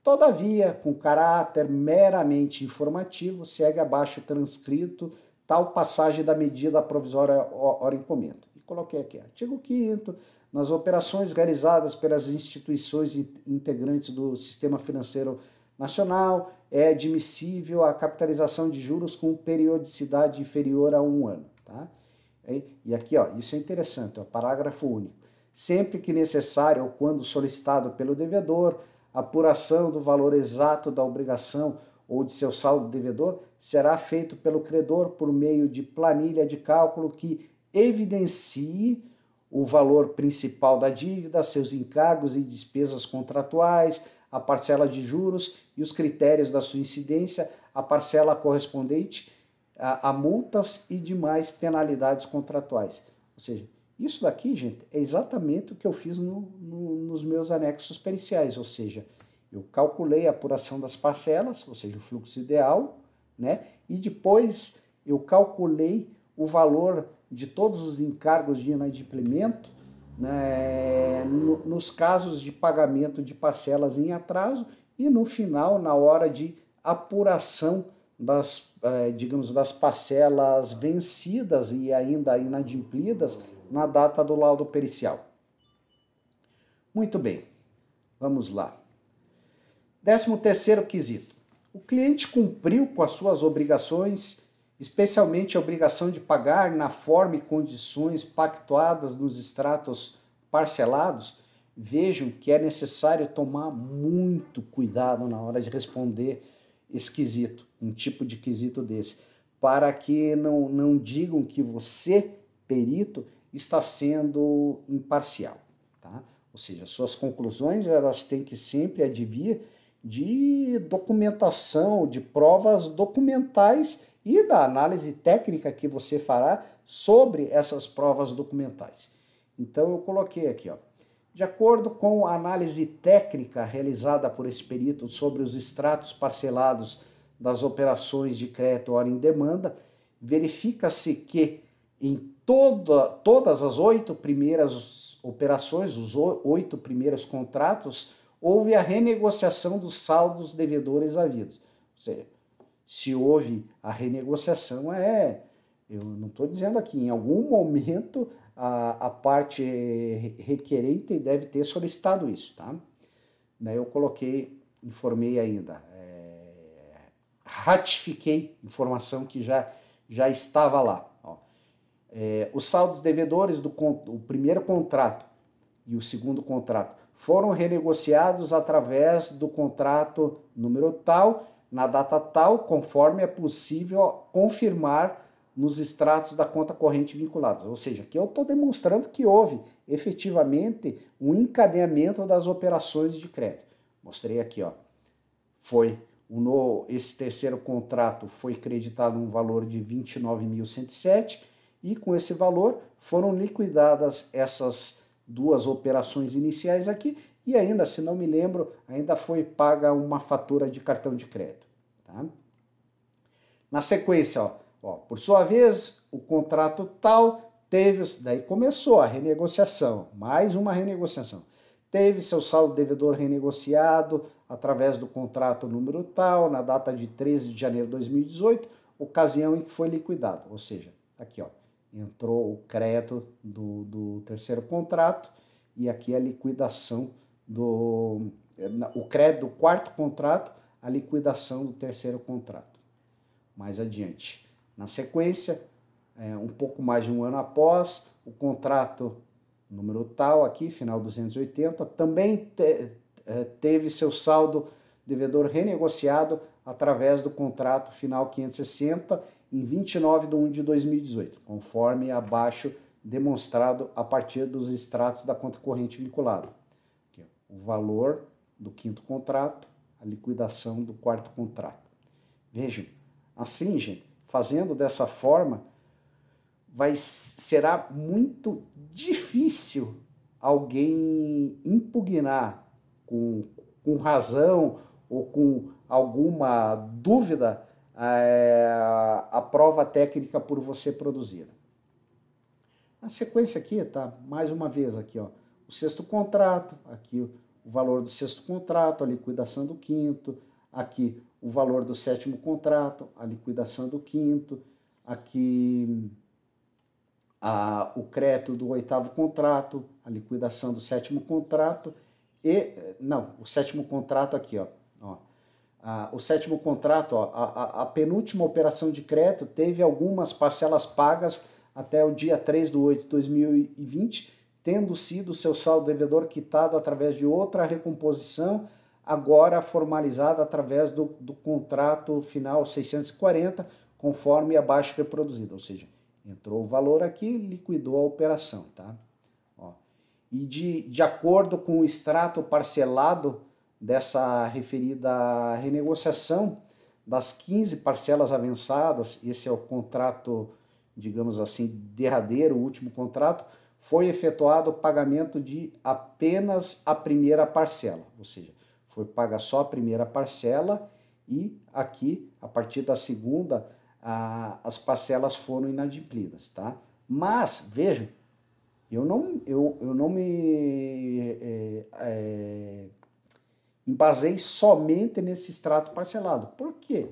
Todavia, com caráter meramente informativo, segue abaixo transcrito tal passagem da medida provisória ora em comento. E coloquei aqui, artigo 5º, nas operações realizadas pelas instituições integrantes do Sistema Financeiro Nacional, é admissível a capitalização de juros com periodicidade inferior a 1 ano. Tá? E aqui, ó, isso é interessante, ó, parágrafo único. Sempre que necessário ou quando solicitado pelo devedor, a apuração do valor exato da obrigação ou de seu saldo devedor será feito pelo credor por meio de planilha de cálculo que evidencie o valor principal da dívida, seus encargos e despesas contratuais, a parcela de juros e os critérios da sua incidência, a parcela correspondente a multas e demais penalidades contratuais. Ou seja, isso daqui, gente, é exatamente o que eu fiz nos meus anexos periciais, ou seja, eu calculei a apuração das parcelas, ou seja, o fluxo ideal, né? E depois eu calculei o valor de todos os encargos de inadimplemento, né, nos casos de pagamento de parcelas em atraso e no final, na hora de apuração das parcelas vencidas e ainda inadimplidas na data do laudo pericial. Muito bem, vamos lá. 13º quesito. O cliente cumpriu com as suas obrigações, especialmente a obrigação de pagar na forma e condições pactuadas nos extratos parcelados? Vejam que é necessário tomar muito cuidado na hora de responder esse quesito, um tipo de quesito desse, para que não digam que você, perito, está sendo imparcial, tá? Ou seja, suas conclusões elas têm que sempre advir de documentação, de provas documentais e da análise técnica que você fará sobre essas provas documentais. Então eu coloquei aqui, ó, de acordo com a análise técnica realizada por esse perito sobre os extratos parcelados das operações de crédito hora em demanda, verifica-se que em todas as 8 primeiras operações, os 8 primeiros contratos, houve a renegociação dos saldos devedores havidos. Ou seja, se houve a renegociação, eu não estou dizendo aqui, em algum momento a parte requerente deve ter solicitado isso, tá? Daí eu informei ainda, ratifiquei informação que já estava lá. Ó. Os saldos devedores do primeiro contrato e o segundo contrato foram renegociados através do contrato número tal, na data tal, conforme é possível confirmar nos extratos da conta corrente vinculados. Ou seja, aqui eu estou demonstrando que houve efetivamente um encadeamento das operações de crédito. Mostrei aqui, ó. Esse terceiro contrato foi creditado um valor de 29.107 e com esse valor foram liquidadas essas 2 operações iniciais aqui e ainda, se não me lembro, ainda foi paga uma fatura de cartão de crédito. Tá? Na sequência, por sua vez, o contrato tal daí começou a renegociação, mais uma renegociação. Teve seu saldo devedor renegociado através do contrato número tal, na data de 13 de janeiro de 2018, ocasião em que foi liquidado. Ou seja, aqui, ó, entrou o crédito do terceiro contrato e aqui a liquidação o crédito do quarto contrato, a liquidação do terceiro contrato. Mais adiante. Na sequência, um pouco mais de um ano após, o contrato número tal aqui, final 280, também teve seu saldo devedor renegociado através do contrato final 560 em 29/1/2018, conforme abaixo demonstrado a partir dos extratos da conta corrente vinculada. Aqui, o valor do quinto contrato, a liquidação do quarto contrato. Vejam, assim, gente, fazendo dessa forma, será muito difícil alguém impugnar com razão ou com alguma dúvida a prova técnica por você produzida. Na sequência aqui, tá? Mais uma vez aqui, ó, o sexto contrato, aqui o valor do sexto contrato, a liquidação do quinto, aqui o valor do sétimo contrato, a liquidação do quinto, aqui o crédito do oitavo contrato, a liquidação do sétimo contrato o sétimo contrato aqui, ó. O sétimo contrato, ó, a penúltima operação de crédito teve algumas parcelas pagas até o dia 3/8/2020, tendo sido seu saldo devedor quitado através de outra recomposição, agora formalizada através do contrato final 640, conforme abaixo reproduzido, ou seja, entrou o valor aqui, liquidou a operação, tá? Ó. E de acordo com o extrato parcelado dessa referida renegociação, das 15 parcelas avançadas, esse é o contrato, digamos assim, derradeiro, o último contrato, foi efetuado o pagamento de apenas a primeira parcela, ou seja, foi paga só a primeira parcela e aqui, a partir da segunda, as parcelas foram inadimplidas, tá? Mas, vejam, eu não me embasei somente nesse extrato parcelado. Por quê?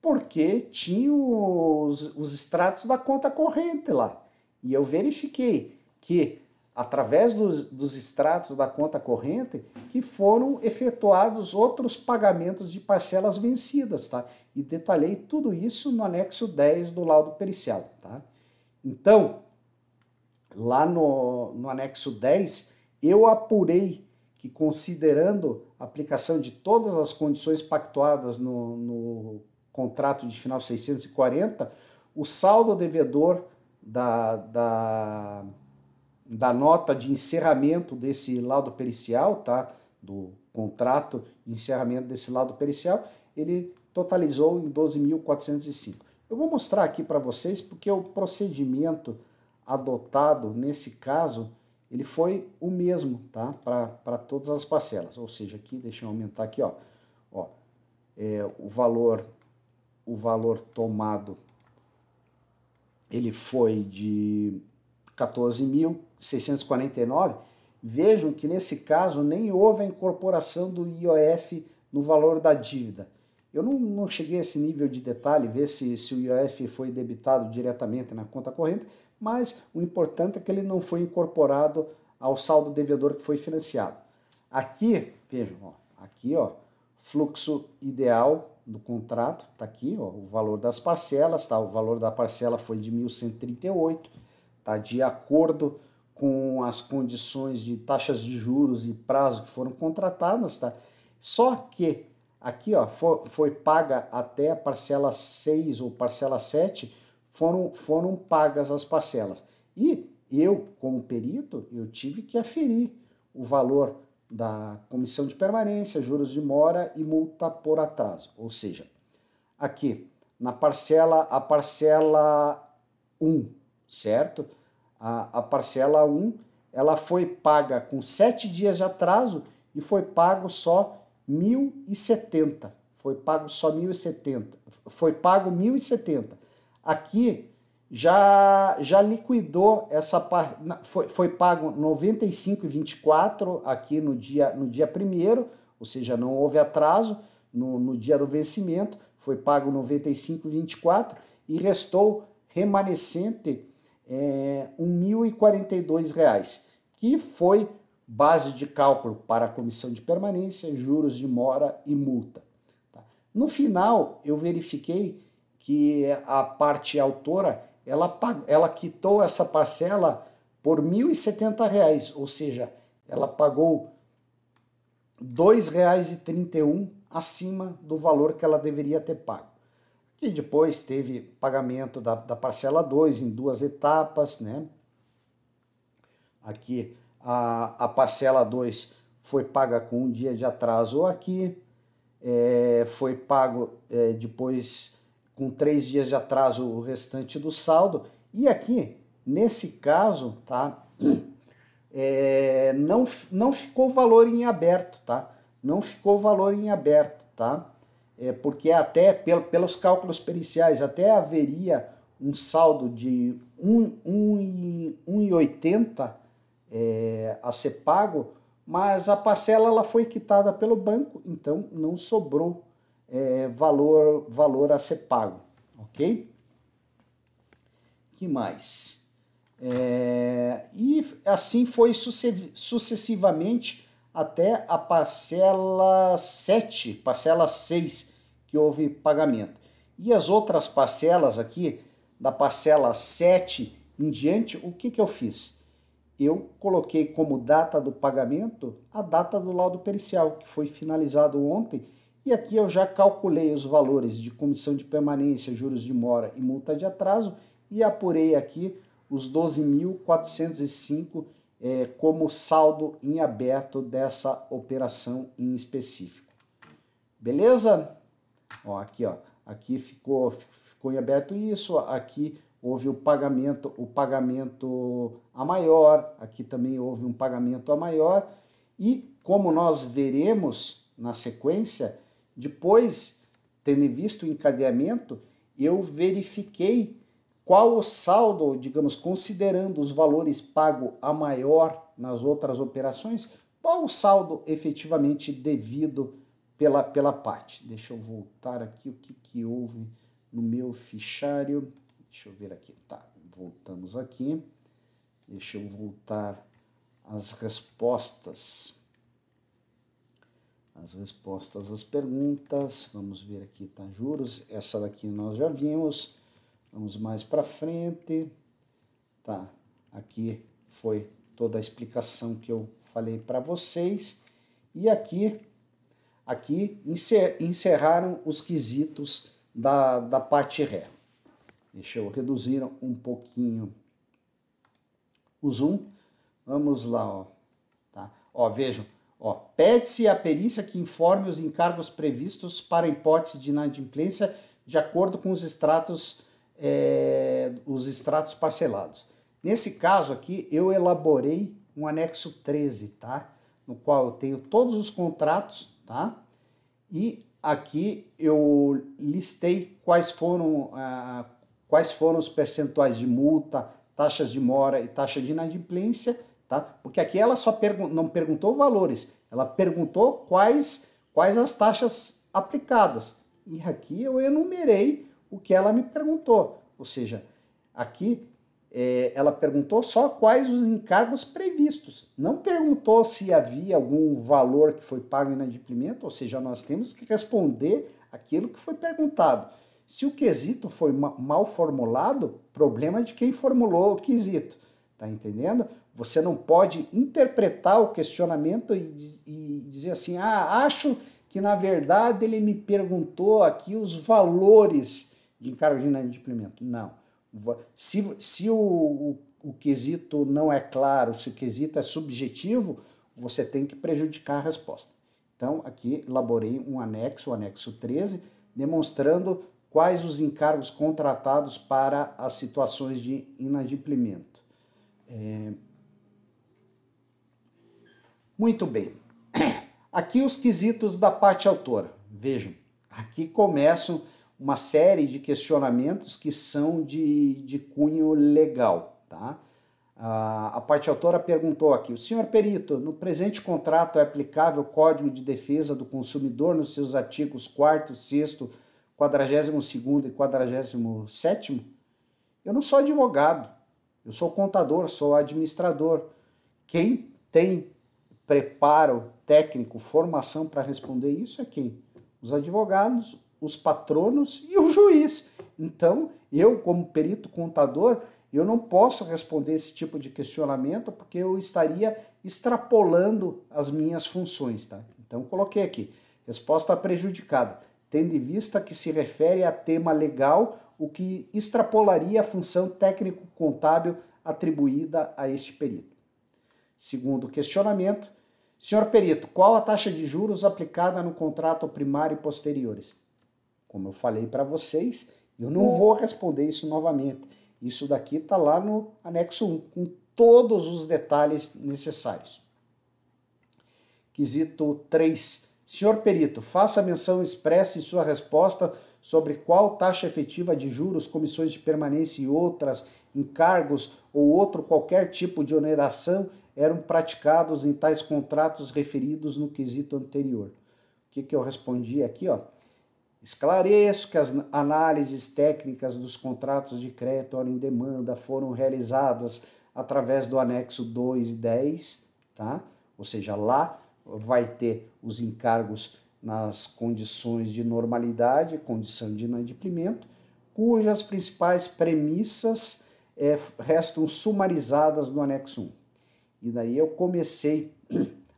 Porque tinha os extratos da conta corrente lá. E eu verifiquei que através dos extratos da conta corrente, que foram efetuados outros pagamentos de parcelas vencidas, tá? E detalhei tudo isso no anexo 10 do laudo pericial, tá? Então, lá no anexo 10, eu apurei que, considerando a aplicação de todas as condições pactuadas no contrato de final 640, o saldo devedor da nota de encerramento desse laudo pericial, tá? Do contrato de encerramento desse laudo pericial, ele totalizou em 12.405. Eu vou mostrar aqui para vocês porque o procedimento adotado nesse caso, ele foi o mesmo, tá? Para todas as parcelas. Ou seja, aqui, deixa eu aumentar aqui, ó. O valor tomado, ele foi de 14.649. Vejam que nesse caso nem houve a incorporação do IOF no valor da dívida. Eu não cheguei a esse nível de detalhe, ver se o IOF foi debitado diretamente na conta corrente, mas o importante é que ele não foi incorporado ao saldo devedor que foi financiado. Aqui, vejam, aqui, fluxo ideal do contrato, está aqui, o valor das parcelas, tá? O valor da parcela foi de 1.138, tá? De acordo com as condições de taxas de juros e prazo que foram contratadas, tá? Só que aqui, foi paga até a parcela 6 ou parcela 7, foram pagas as parcelas. E eu, como perito, eu tive que aferir o valor da comissão de permanência, juros de mora e multa por atraso. Ou seja, aqui, a parcela 1, certo? A parcela 1, ela foi paga com 7 dias de atraso e foi pago só 1.070. Foi pago só 1.070. Foi pago 1.070. Aqui já liquidou essa parte, foi pago 95,24 aqui no dia 1º, ou seja, não houve atraso no dia do vencimento, foi pago 95,24 e restou remanescente R$ 1.042, que foi base de cálculo para a comissão de permanência, juros de mora e multa. No final, eu verifiquei que a parte autora, ela quitou essa parcela por R$ 1.070, ou seja, ela pagou R$ 2,31 acima do valor que ela deveria ter pago. E depois teve pagamento da parcela 2 em 2 etapas, né? Aqui a parcela 2 foi paga com 1 dia de atraso aqui, foi pago depois com 3 dias de atraso o restante do saldo. E aqui, nesse caso, tá? Não ficou valor em aberto, tá? Não ficou valor em aberto, tá? Porque até pelos cálculos periciais até haveria um saldo de 1,80 a ser pago, mas a parcela ela foi quitada pelo banco, então não sobrou valor a ser pago, ok? Que mais? E assim foi sucessivamente até a parcela 7, parcela 6, que houve pagamento. E as outras parcelas aqui, da parcela 7 em diante, o que eu fiz? Eu coloquei como data do pagamento a data do laudo pericial, que foi finalizado ontem, e aqui eu já calculei os valores de comissão de permanência, juros de mora e multa de atraso, e apurei aqui os 12.405 como saldo em aberto dessa operação em específico. Beleza? Aqui ficou em aberto isso, aqui houve o pagamento a maior, aqui também houve um pagamento a maior, e como nós veremos na sequência, depois, tendo visto o encadeamento, eu verifiquei qual o saldo, digamos, considerando os valores pagos a maior nas outras operações, qual o saldo efetivamente devido pela parte. Deixa eu voltar aqui o que houve no meu fichário. Deixa eu ver aqui. Tá, voltamos aqui. Deixa eu voltar as respostas. As respostas às perguntas. Vamos ver aqui, tá? Juros. Essa daqui nós já vimos. Vamos mais para frente. Tá? Aqui foi toda a explicação que eu falei para vocês. E aqui encerraram os quesitos da parte ré. Deixa eu reduzir um pouquinho o zoom. Vamos lá, ó. Tá? Ó, vejam. Ó, pede-se a perícia que informe os encargos previstos para a hipótese de inadimplência de acordo com os extratos parcelados. Nesse caso aqui, eu elaborei um anexo 13, tá? No qual eu tenho todos os contratos, tá? E aqui eu listei quais foram os percentuais de multa, taxas de mora e taxa de inadimplência, tá? Porque aqui ela só não perguntou valores, ela perguntou quais as taxas aplicadas. E aqui eu enumerei o que ela me perguntou. Ou seja, aqui ela perguntou só quais os encargos previstos. Não perguntou se havia algum valor que foi pago em inadimplemento, ou seja, nós temos que responder aquilo que foi perguntado. Se o quesito foi mal formulado, problema de quem formulou o quesito. Tá entendendo? Você não pode interpretar o questionamento e dizer assim, acho que na verdade ele me perguntou aqui os valores de encargo de inadimplemento. Não. Se o quesito não é claro, se o quesito é subjetivo, você tem que prejudicar a resposta. Então, aqui elaborei um anexo, o anexo 13, demonstrando quais os encargos contratados para as situações de inadimplemento. Muito bem. Aqui os quesitos da parte autora. Vejam, aqui começam uma série de questionamentos que são de cunho legal, tá? A parte autora perguntou aqui, o senhor perito, no presente contrato é aplicável o Código de Defesa do Consumidor nos seus artigos 4º, 6º, 42º e 47º? Eu não sou advogado, eu sou contador, sou administrador. Quem tem preparo técnico, formação para responder isso é quem? Os advogados, os patronos e o juiz. Então, eu, como perito contador, eu não posso responder esse tipo de questionamento porque eu estaria extrapolando as minhas funções, tá? Então, coloquei aqui, resposta prejudicada, tendo em vista que se refere a tema legal, o que extrapolaria a função técnico-contábil atribuída a este perito. Segundo questionamento, senhor perito, qual a taxa de juros aplicada no contrato primário e posteriores? Como eu falei para vocês, eu não vou responder isso novamente. Isso daqui está lá no anexo 1, com todos os detalhes necessários. Quesito 3. Senhor perito, faça menção expressa em sua resposta sobre qual taxa efetiva de juros, comissões de permanência e outras, encargos ou outro qualquer tipo de oneração eram praticados em tais contratos referidos no quesito anterior. O que eu respondi aqui, ó? Esclareço que as análises técnicas dos contratos de crédito ora em demanda foram realizadas através do anexo 2 e 10, tá? Ou seja, lá vai ter os encargos nas condições de normalidade, condição de inadimplemento, cujas principais premissas restam sumarizadas no anexo 1. E daí eu comecei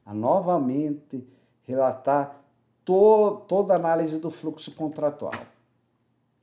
a novamente relatar toda a análise do fluxo contratual.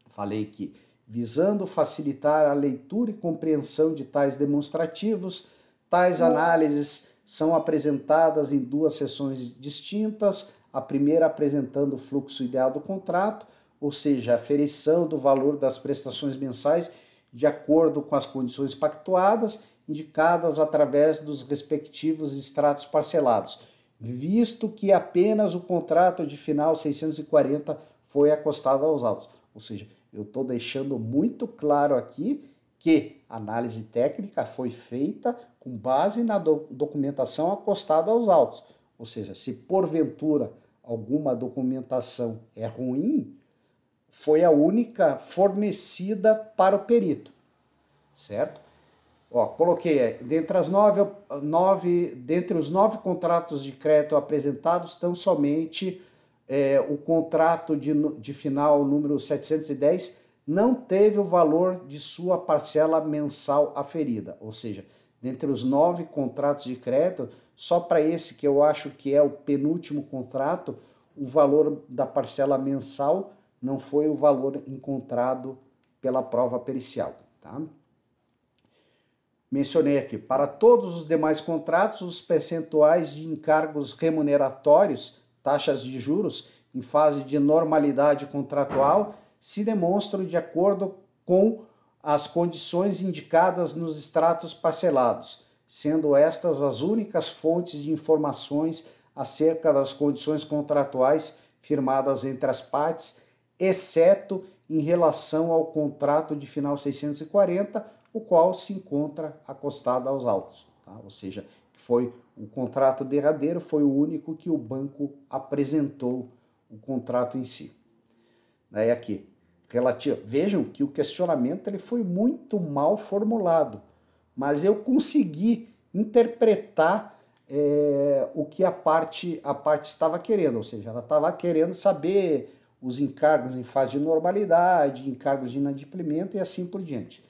Falei que, visando facilitar a leitura e compreensão de tais demonstrativos, tais análises são apresentadas em duas seções distintas, a primeira apresentando o fluxo ideal do contrato, ou seja, a aferição do valor das prestações mensais de acordo com as condições pactuadas, indicadas através dos respectivos extratos parcelados, visto que apenas o contrato de final 640 foi acostado aos autos. Ou seja, eu estou deixando muito claro aqui que a análise técnica foi feita com base na documentação acostada aos autos. Ou seja, se porventura alguma documentação é ruim, foi a única fornecida para o perito, certo? Ó, coloquei aí, dentre os 9 contratos de crédito apresentados, estão somente o contrato de final número 710 não teve o valor de sua parcela mensal aferida. Ou seja, dentre os 9 contratos de crédito, só para esse que eu acho que é o penúltimo contrato, o valor da parcela mensal não foi o valor encontrado pela prova pericial, tá? Mencionei aqui, para todos os demais contratos, os percentuais de encargos remuneratórios, taxas de juros, em fase de normalidade contratual, se demonstram de acordo com as condições indicadas nos extratos parcelados, sendo estas as únicas fontes de informações acerca das condições contratuais firmadas entre as partes, exceto em relação ao contrato de final 640, o qual se encontra acostado aos autos. Tá? Ou seja, foi o contrato derradeiro, foi o único que o banco apresentou o contrato em si. Daí aqui, vejam que o questionamento ele foi muito mal formulado, mas eu consegui interpretar o que a parte estava querendo, ou seja, ela estava querendo saber os encargos em fase de normalidade, encargos de inadimplemento e assim por diante.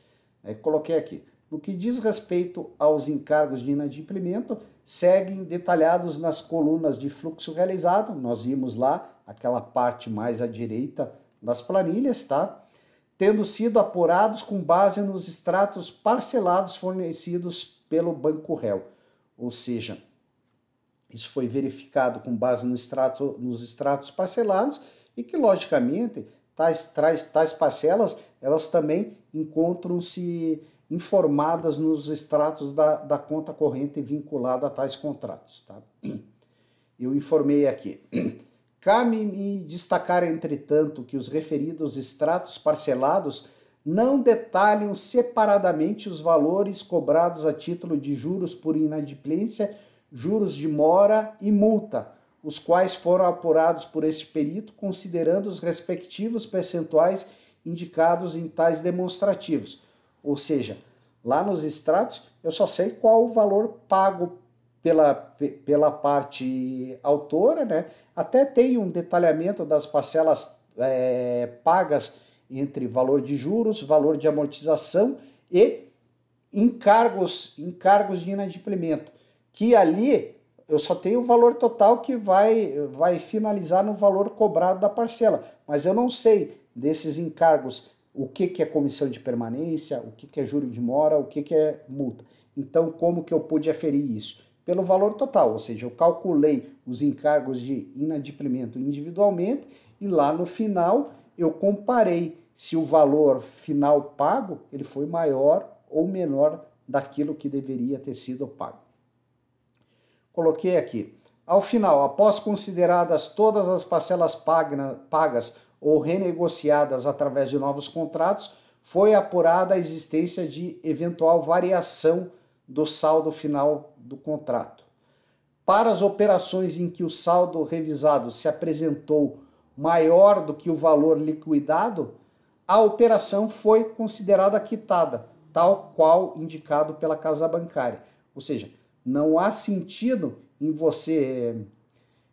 Coloquei aqui. No que diz respeito aos encargos de inadimplemento, seguem detalhados nas colunas de fluxo realizado. Nós vimos lá aquela parte mais à direita das planilhas, tá? Tendo sido apurados com base nos extratos parcelados fornecidos pelo banco réu. Ou seja, isso foi verificado com base nos extratos parcelados e que, logicamente, tais parcelas, elas também encontram-se informadas nos extratos da conta corrente vinculada a tais contratos. Tá? Eu informei aqui. Cabe-me destacar, entretanto, que os referidos extratos parcelados não detalham separadamente os valores cobrados a título de juros por inadimplência, juros de mora e multa, os quais foram apurados por este perito, considerando os respectivos percentuais indicados em tais demonstrativos. Ou seja, lá nos extratos eu só sei qual o valor pago pela parte autora, né? Até tem um detalhamento das parcelas pagas entre valor de juros, valor de amortização e encargos de inadimplemento, que ali eu só tenho o valor total que vai finalizar no valor cobrado da parcela, mas eu não sei desses encargos o que é comissão de permanência, o que é juro de mora, o que é multa. Então, como que eu pude aferir isso? Pelo valor total, ou seja, eu calculei os encargos de inadimplemento individualmente e lá no final eu comparei se o valor final pago ele foi maior ou menor daquilo que deveria ter sido pago. Coloquei aqui. Ao final, após consideradas todas as parcelas pagas ou renegociadas através de novos contratos, foi apurada a existência de eventual variação do saldo final do contrato. Para as operações em que o saldo revisado se apresentou maior do que o valor liquidado, a operação foi considerada quitada, tal qual indicado pela casa bancária. Ou seja, não há sentido em você,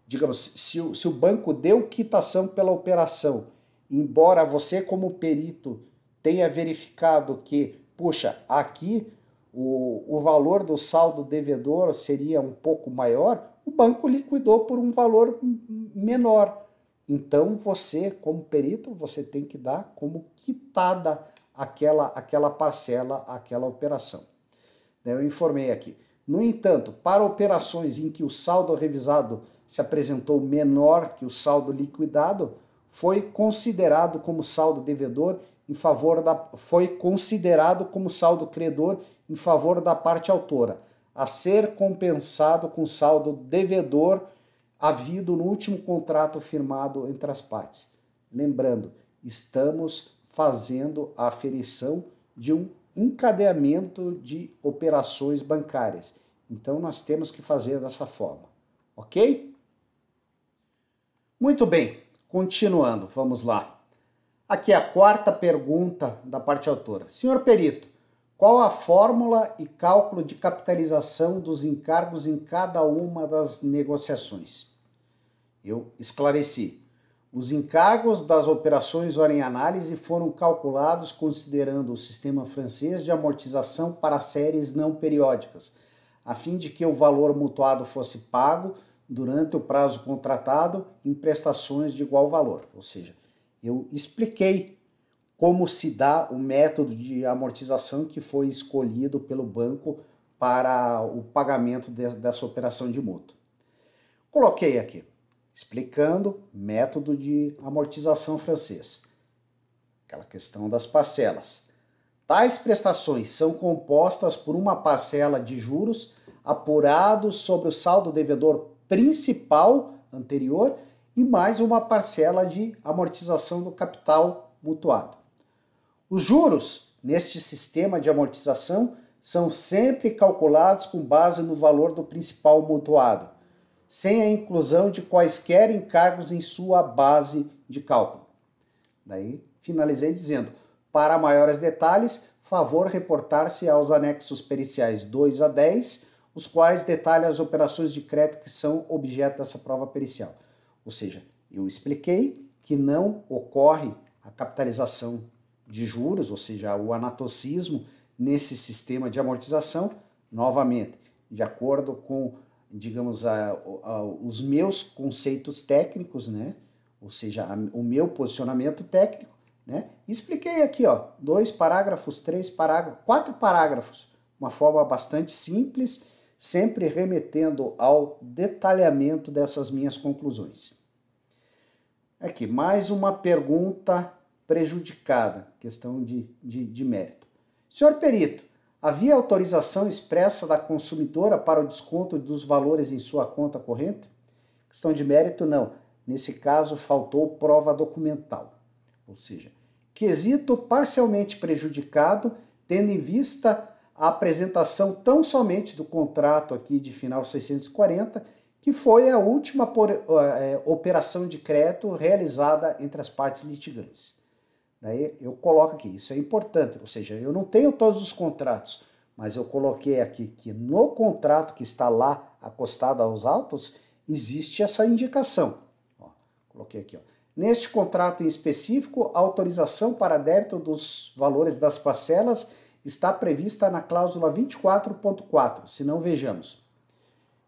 digamos, se o banco deu quitação pela operação, embora você como perito tenha verificado que, puxa, aqui o valor do saldo devedor seria um pouco maior, o banco liquidou por um valor menor. Então você, como perito, você tem que dar como quitada aquela parcela, aquela operação. Eu informei aqui. No entanto, para operações em que o saldo revisado se apresentou menor que o saldo liquidado, foi considerado como saldo devedor foi considerado como saldo credor em favor da parte autora, a ser compensado com saldo devedor havido no último contrato firmado entre as partes. Lembrando, estamos fazendo a aferição de um encadeamento de operações bancárias. Então, nós temos que fazer dessa forma, ok? Muito bem, continuando, vamos lá. Aqui é a quarta pergunta da parte autora. Senhor perito, Qual a fórmula e cálculo de capitalização dos encargos em cada uma das negociações? Eu esclareci. Os encargos das operações ora em análise foram calculados considerando o sistema francês de amortização para séries não periódicas, a fim de que o valor mutuado fosse pago durante o prazo contratado em prestações de igual valor. Ou seja, eu expliquei como se dá o método de amortização que foi escolhido pelo banco para o pagamento dessa operação de mútuo. Coloquei aqui, explicando método de amortização francês. Aquela questão das parcelas. Tais prestações são compostas por uma parcela de juros apurados sobre o saldo devedor principal anterior e mais uma parcela de amortização do capital mutuado. Os juros neste sistema de amortização são sempre calculados com base no valor do principal mutuado, sem a inclusão de quaisquer encargos em sua base de cálculo. Daí finalizei dizendo, para maiores detalhes, favor reportar-se aos anexos periciais 2 a 10, os quais detalham as operações de crédito que são objeto dessa prova pericial. Ou seja, eu expliquei que não ocorre a capitalização de juros, ou seja, o anatocismo nesse sistema de amortização, novamente, de acordo com, digamos, os meus conceitos técnicos, né? Ou seja, o meu posicionamento técnico, né? Expliquei aqui, ó, 2 parágrafos, 3 parágrafos, 4 parágrafos, uma forma bastante simples, sempre remetendo ao detalhamento dessas minhas conclusões. Aqui, mais uma pergunta prejudicada, questão de mérito. Senhor perito, havia autorização expressa da consumidora para o desconto dos valores em sua conta corrente? Questão de mérito, não. Nesse caso, faltou prova documental. Ou seja, quesito parcialmente prejudicado, tendo em vista a apresentação tão somente do contrato aqui de final 640, que foi a última operação de crédito realizada entre as partes litigantes. Daí eu coloco aqui, isso é importante, ou seja, eu não tenho todos os contratos, mas eu coloquei aqui que no contrato que está lá acostado aos autos, existe essa indicação. Ó, coloquei aqui, ó. Neste contrato em específico, a autorização para débito dos valores das parcelas está prevista na cláusula 24.4, se não vejamos.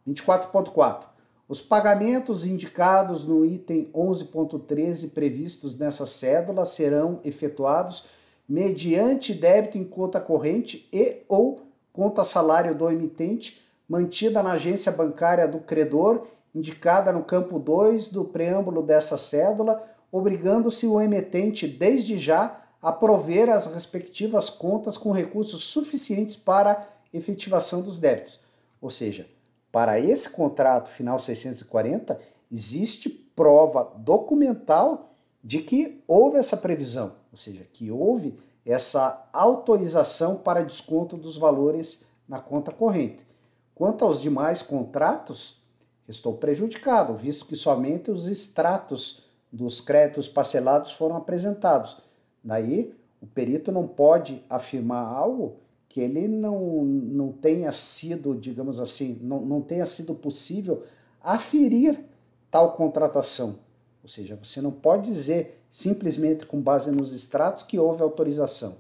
24.4. Os pagamentos indicados no item 11.13 previstos nessa cédula serão efetuados mediante débito em conta corrente e ou conta salário do emitente, mantida na agência bancária do credor, indicada no campo 2 do preâmbulo dessa cédula, obrigando-se o emitente desde já a prover as respectivas contas com recursos suficientes para efetivação dos débitos. Ou seja, para esse contrato final 640, existe prova documental de que houve essa previsão, ou seja, que houve essa autorização para desconto dos valores na conta corrente. Quanto aos demais contratos, estou prejudicado, visto que somente os extratos dos créditos parcelados foram apresentados. Daí, o perito não pode afirmar algo que ele não tenha sido, digamos assim, não tenha sido possível aferir tal contratação. Ou seja, você não pode dizer simplesmente com base nos extratos que houve autorização.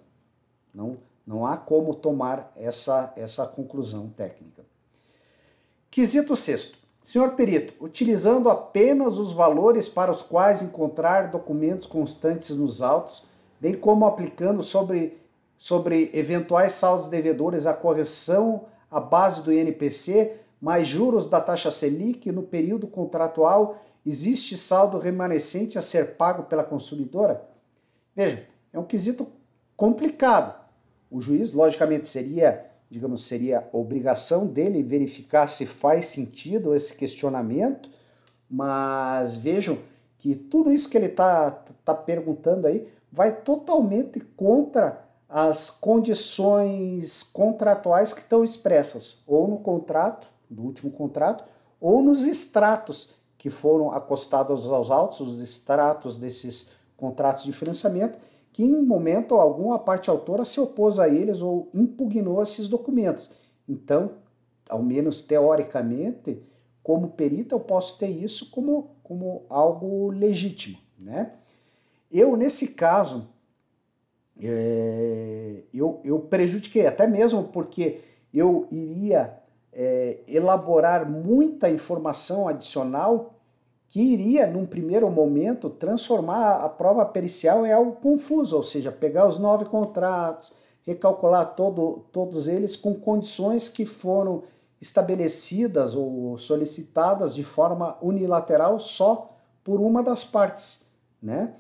Não há como tomar essa conclusão técnica. Quesito 6º. Senhor perito, utilizando apenas os valores para os quais encontrar documentos constantes nos autos, bem como aplicando sobre eventuais saldos devedores a correção à base do INPC, mais juros da taxa Selic, no período contratual, existe saldo remanescente a ser pago pela consumidora? Veja, é um quesito complicado. O juiz, logicamente, seria obrigação dele verificar se faz sentido esse questionamento, mas vejam que tudo isso que ele está perguntando aí vai totalmente contra as condições contratuais que estão expressas, ou no contrato, do último contrato, ou nos extratos que foram acostados aos autos, os extratos desses contratos de financiamento, que em momento algum a parte autora se opôs a eles ou impugnou esses documentos. Então, ao menos teoricamente, como perito, eu posso ter isso como algo legítimo, né? Eu, nesse caso, eu prejudiquei, até mesmo porque eu iria elaborar muita informação adicional que iria, num primeiro momento, transformar a prova pericial em algo confuso, ou seja, pegar os 9 contratos, recalcular todos eles com condições que foram estabelecidas ou solicitadas de forma unilateral só por uma das partes, né?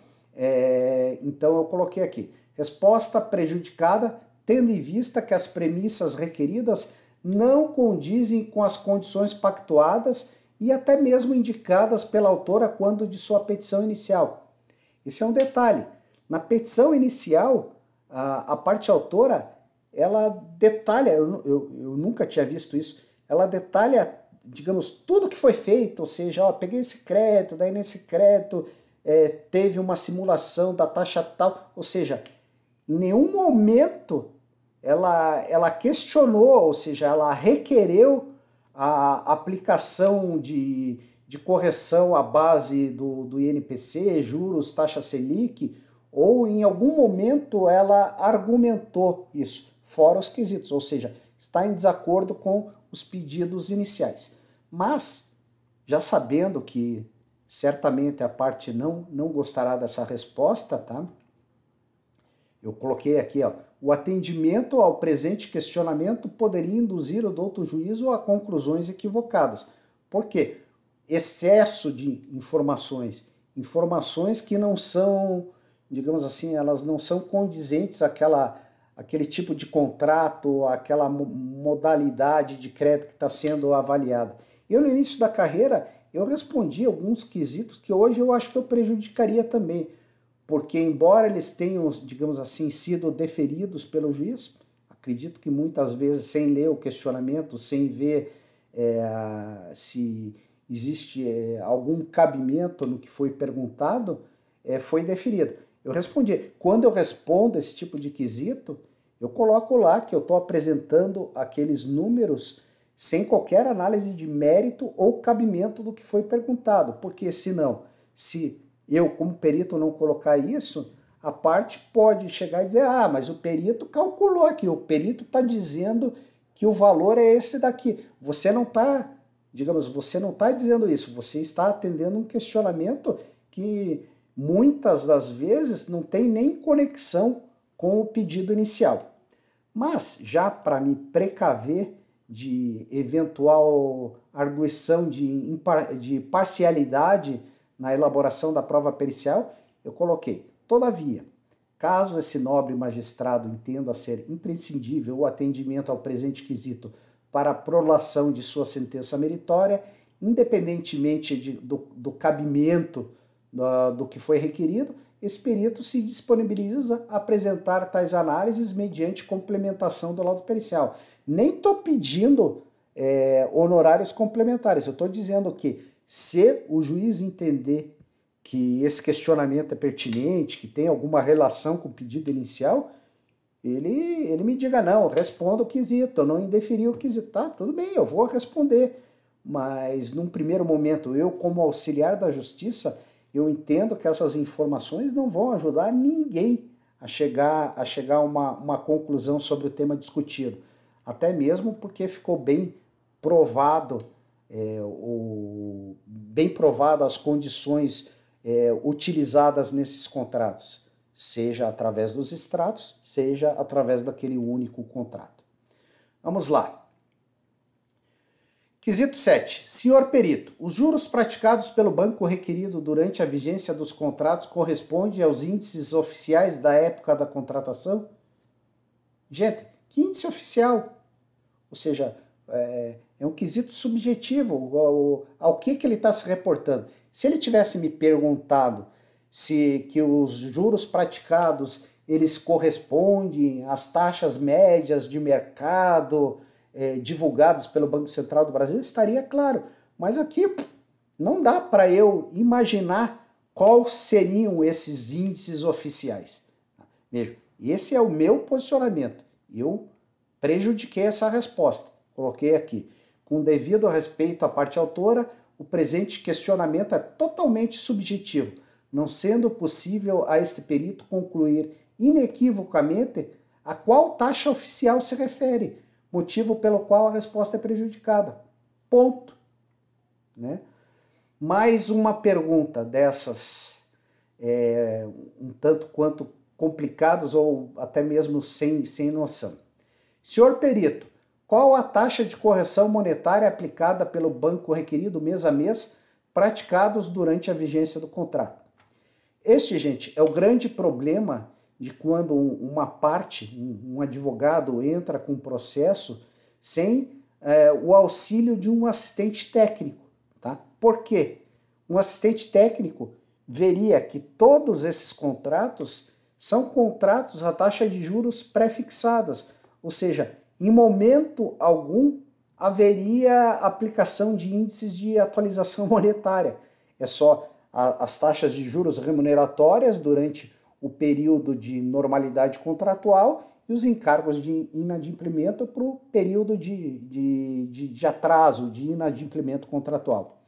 Então eu coloquei aqui, resposta prejudicada, tendo em vista que as premissas requeridas não condizem com as condições pactuadas e até mesmo indicadas pela autora quando de sua petição inicial. Esse é um detalhe. Na petição inicial, a parte autora, ela detalha, eu nunca tinha visto isso, ela detalha, digamos, tudo que foi feito, ou seja, ó, peguei esse crédito, daí nesse crédito teve uma simulação da taxa tal, ou seja, em nenhum momento ela questionou, ou seja, ela requereu a aplicação de correção à base do INPC, juros, taxa Selic, ou em algum momento ela argumentou isso, fora os quesitos, ou seja, está em desacordo com os pedidos iniciais. Mas, já sabendo que certamente a parte não gostará dessa resposta, tá? Eu coloquei aqui, ó, o atendimento ao presente questionamento poderia induzir o douto juízo a conclusões equivocadas. Por quê? Excesso de informações que não são, digamos assim, elas não são condizentes àquele tipo de contrato, àquela modalidade de crédito que está sendo avaliada. Eu, no início da carreira, eu respondi alguns quesitos que hoje eu acho que eu prejudicaria também, porque embora eles tenham, digamos assim, sido deferidos pelo juiz, acredito que muitas vezes sem ler o questionamento, sem ver se existe algum cabimento no que foi perguntado, foi deferido. Eu respondi. Quando eu respondo esse tipo de quesito, eu coloco lá que eu estou apresentando aqueles números sem qualquer análise de mérito ou cabimento do que foi perguntado, porque senão, se eu, como perito, não colocar isso, a parte pode chegar e dizer, mas o perito calculou aqui, o perito está dizendo que o valor é esse daqui. Você não está, digamos, você não está dizendo isso, você está atendendo um questionamento que muitas das vezes não tem nem conexão com o pedido inicial. Mas, já para me precaver de eventual arguição de parcialidade na elaboração da prova pericial, eu coloquei, todavia, caso esse nobre magistrado entenda ser imprescindível o atendimento ao presente quesito para a prolação de sua sentença meritória, independentemente do cabimento do que foi requerido, esse perito se disponibiliza a apresentar tais análises mediante complementação do laudo pericial. Nem estou pedindo honorários complementares, eu estou dizendo que se o juiz entender que esse questionamento é pertinente, que tem alguma relação com o pedido inicial, ele me diga, não, responda o quesito, eu não indeferi o quesito. Tá, tudo bem, eu vou responder. Mas, num primeiro momento, eu, como auxiliar da justiça, eu entendo que essas informações não vão ajudar ninguém a chegar a uma conclusão sobre o tema discutido. Até mesmo porque ficou bem provado, bem provadas as condições utilizadas nesses contratos, seja através dos extratos, seja através daquele único contrato. Vamos lá. Quesito 7. Senhor perito, os juros praticados pelo banco requerido durante a vigência dos contratos correspondem aos índices oficiais da época da contratação? Gente, que índice oficial? Ou seja, é um quesito subjetivo ao que ele está se reportando. Se ele tivesse me perguntado que os juros praticados eles correspondem às taxas médias de mercado divulgadas pelo Banco Central do Brasil, estaria claro. Mas aqui não dá para eu imaginar quais seriam esses índices oficiais. Veja, esse é o meu posicionamento. Eu prejudiquei essa resposta. Coloquei aqui. Com devido respeito à parte autora, o presente questionamento é totalmente subjetivo, não sendo possível a este perito concluir inequivocamente a qual taxa oficial se refere, motivo pelo qual a resposta é prejudicada. Ponto. Né? Mais uma pergunta dessas, um tanto quanto complicadas ou até mesmo sem noção. Senhor perito, qual a taxa de correção monetária aplicada pelo banco requerido mês a mês, praticados durante a vigência do contrato? Este, gente, é o grande problema de quando uma parte, um advogado entra com um processo sem o auxílio de um assistente técnico. Tá? Por quê? Um assistente técnico veria que todos esses contratos são contratos a taxa de juros pré-fixadas, ou seja, em momento algum haveria aplicação de índices de atualização monetária. É só as taxas de juros remuneratórias durante o período de normalidade contratual e os encargos de inadimplemento para o período de atraso, de inadimplemento contratual.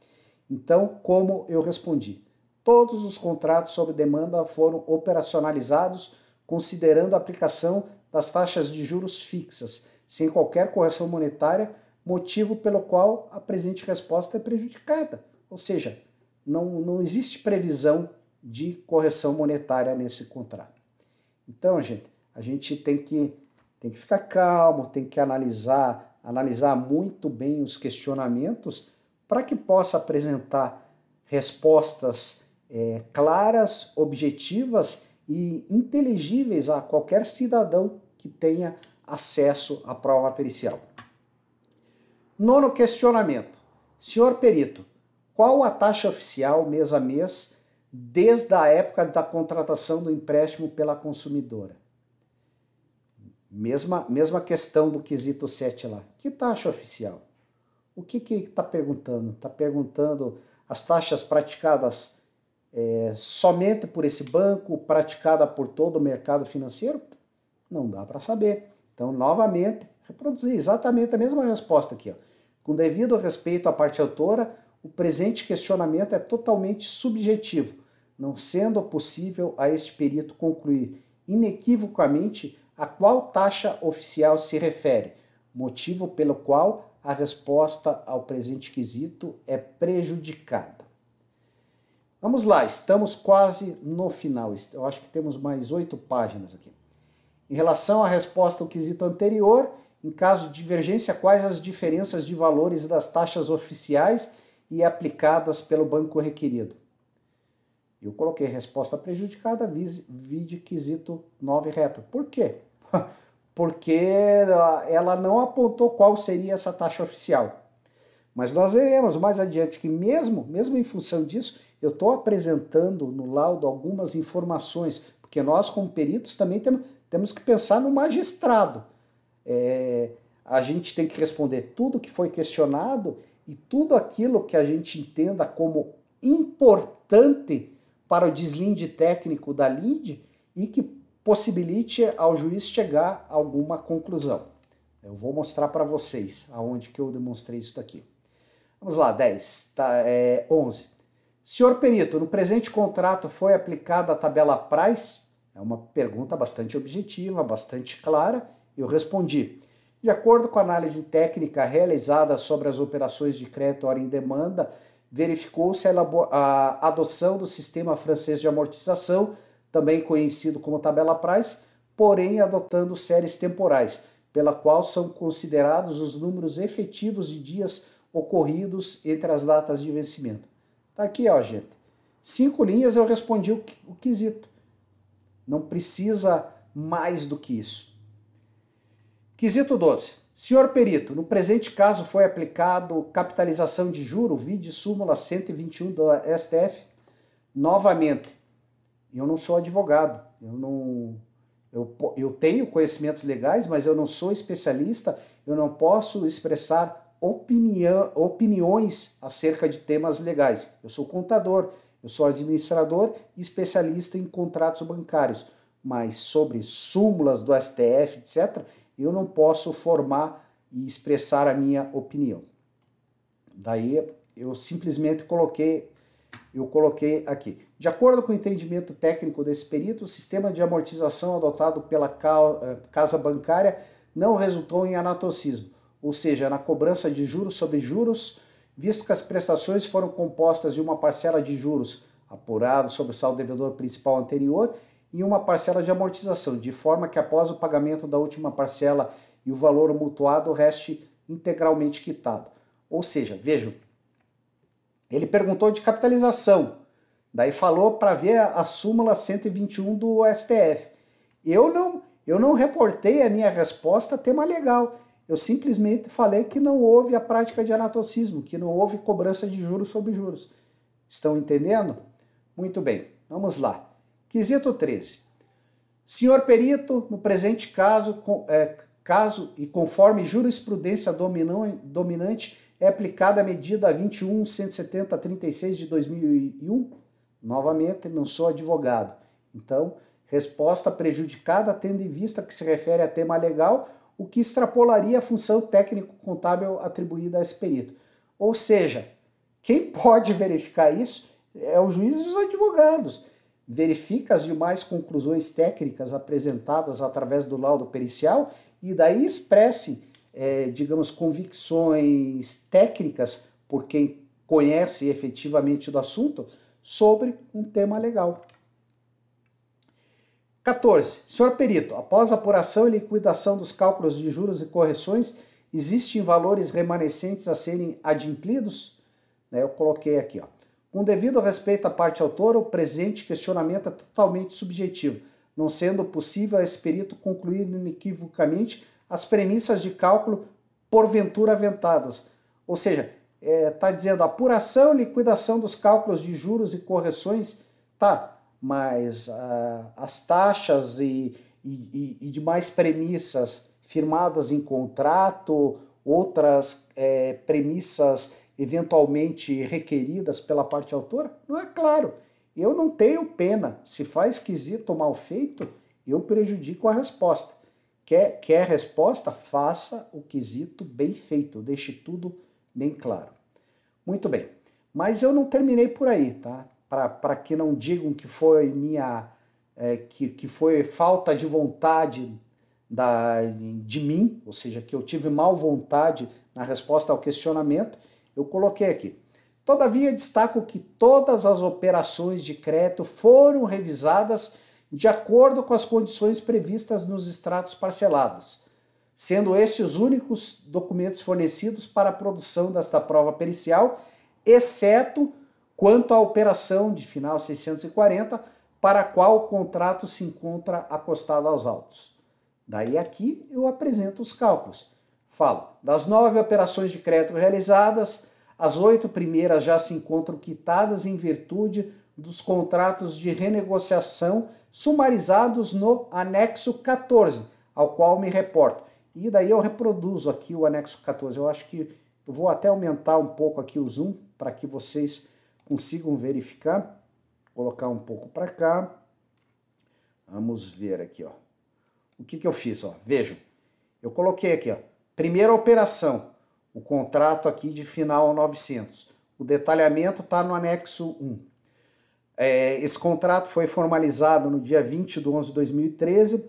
Então, como eu respondi? Todos os contratos sob demanda foram operacionalizados considerando a aplicação das taxas de juros fixas, sem qualquer correção monetária, motivo pelo qual a presente resposta é prejudicada. Ou seja, não existe previsão de correção monetária nesse contrato. Então, gente, a gente tem que ficar calmo, tem que analisar muito bem os questionamentos para que possa apresentar respostas claras, objetivas e inteligíveis a qualquer cidadão que tenha acesso à prova pericial. Nono questionamento. Senhor perito, qual a taxa oficial mês a mês desde a época da contratação do empréstimo pela consumidora? Mesma questão do quesito 7 lá. Que taxa oficial? O que está perguntando? Está perguntando as taxas praticadas somente por esse banco, praticada por todo o mercado financeiro? Não dá para saber. Então, novamente, reproduzir exatamente a mesma resposta aqui. Ó. Com devido respeito à parte autora, o presente questionamento é totalmente subjetivo, não sendo possível a este perito concluir inequivocamente a qual taxa oficial se refere, motivo pelo qual a resposta ao presente quesito é prejudicada. Vamos lá, estamos quase no final. Eu acho que temos mais 8 páginas aqui. Em relação à resposta ao quesito anterior, em caso de divergência, quais as diferenças de valores das taxas oficiais e aplicadas pelo banco requerido? Eu coloquei resposta prejudicada, vide quesito 9 reto. Por quê? Porque ela não apontou qual seria essa taxa oficial. Mas nós veremos mais adiante que mesmo em função disso, eu estou apresentando no laudo algumas informações, porque nós como peritos também temos que pensar no magistrado. A gente tem que responder tudo que foi questionado e tudo aquilo que a gente entenda como importante para o deslinde técnico da lide e que possibilite ao juiz chegar a alguma conclusão. Eu vou mostrar para vocês aonde que eu demonstrei isso daqui. Vamos lá, 10, 11. Senhor perito, no presente contrato foi aplicada a tabela price? É uma pergunta bastante objetiva, bastante clara. Eu respondi. De acordo com a análise técnica realizada sobre as operações de crédito hora em demanda, verificou-se a adoção do sistema francês de amortização, também conhecido como tabela price, porém adotando séries temporais, pela qual são considerados os números efetivos de dias ocorridos entre as datas de vencimento. Tá aqui, ó, gente. 5 linhas eu respondi o quesito. Não precisa mais do que isso. Quesito 12. Senhor perito, no presente caso foi aplicado capitalização de juro, vide súmula 121 do STF? Novamente, eu não sou advogado, eu tenho conhecimentos legais, mas eu não sou especialista, eu não posso expressar opiniões acerca de temas legais. Eu sou contador, eu sou administrador e especialista em contratos bancários. mas sobre súmulas do STF, etc., eu não posso formar e expressar a minha opinião. Daí eu simplesmente coloquei aqui. De acordo com o entendimento técnico desse perito, o sistema de amortização adotado pela casa bancária não resultou em anatocismo, ou seja, na cobrança de juros sobre juros, visto que as prestações foram compostas de uma parcela de juros apurado sobre o saldo devedor principal anterior e uma parcela de amortização, de forma que após o pagamento da última parcela e o valor mutuado reste integralmente quitado. Ou seja, vejam, ele perguntou de capitalização, daí falou para ver a súmula 121 do STF. Eu não reportei a minha resposta tema legal. Eu simplesmente falei que não houve a prática de anatocismo, que não houve cobrança de juros sobre juros. Estão entendendo? Muito bem, vamos lá. Quesito 13. Senhor perito, no presente caso e conforme jurisprudência dominante, é aplicada a medida 21.170/36 de 2001? Novamente, não sou advogado. Então, resposta prejudicada, tendo em vista que se refere a tema legal, o que extrapolaria a função técnico-contábil atribuída a esse perito. Ou seja, quem pode verificar isso é o juiz e os advogados. Verifica as demais conclusões técnicas apresentadas através do laudo pericial e daí expresse, digamos, convicções técnicas por quem conhece efetivamente do assunto sobre um tema legal. 14. Senhor perito, após a apuração e liquidação dos cálculos de juros e correções, existem valores remanescentes a serem adimplidos? Eu coloquei aqui, ó. Com devido respeito à parte autora, o presente questionamento é totalmente subjetivo, não sendo possível a esse perito concluir inequivocamente as premissas de cálculo porventura aventadas. Ou seja, está dizendo apuração e liquidação dos cálculos de juros e correções, tá, mas as taxas e demais premissas firmadas em contrato, outras premissas eventualmente requeridas pela parte autora, não é claro. Eu não tenho pena. Se faz quesito mal feito, eu prejudico a resposta. Quer resposta? Faça o quesito bem feito, deixe tudo bem claro. Muito bem, mas eu não terminei por aí, tá? Para que não digam que foi que foi falta de vontade de mim, ou seja, que eu tive mal vontade na resposta ao questionamento, eu coloquei aqui. Todavia, destaco que todas as operações de crédito foram revisadas de acordo com as condições previstas nos extratos parcelados, sendo esses os únicos documentos fornecidos para a produção desta prova pericial, exceto quanto à operação de final 640, para a qual o contrato se encontra acostado aos autos. Daí aqui eu apresento os cálculos. Falo, das 9 operações de crédito realizadas, as 8 primeiras já se encontram quitadas em virtude dos contratos de renegociação sumarizados no anexo 14, ao qual me reporto. E daí eu reproduzo aqui o anexo 14. Eu acho que eu vou até aumentar um pouco aqui o zoom para que vocês consigam verificar. Vou colocar um pouco para cá. Vamos ver aqui, ó. O que eu fiz, ó? Vejam. Eu coloquei aqui, ó. Primeira operação, o contrato aqui de final 900. O detalhamento está no anexo 1. Esse contrato foi formalizado no dia 20 de 11 de 2013.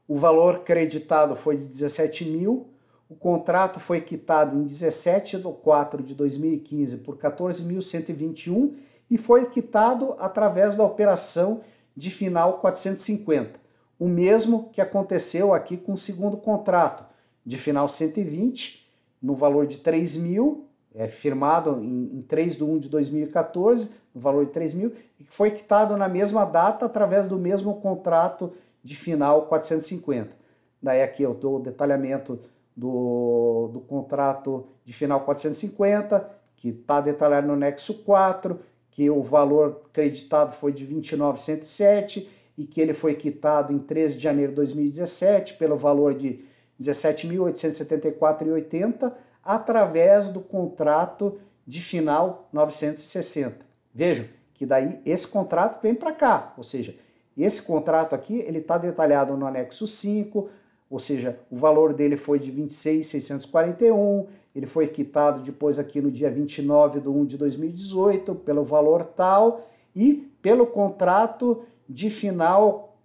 O valor creditado foi de 17 mil. O contrato foi quitado em 17 de 4 de 2015 por 14.121 e foi quitado através da operação de final 450. O mesmo que aconteceu aqui com o segundo contrato, de final 120, no valor de 3 mil, firmado em 3 de 1 de 2014, no valor de 3 mil, e que foi quitado na mesma data através do mesmo contrato de final 450. Daí aqui eu dou o detalhamento do contrato de final 450, que está detalhado no anexo 4, que o valor creditado foi de 29.107 e que ele foi quitado em 13 de janeiro de 2017 pelo valor de 17.874,80 através do contrato de final 960. Vejam que daí esse contrato vem para cá, ou seja, Esse contrato aqui, ele está detalhado no anexo 5, ou seja, o valor dele foi de 26.641, ele foi quitado depois aqui no dia 29/1 de 2018, pelo valor tal, e pelo contrato de final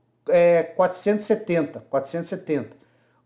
470.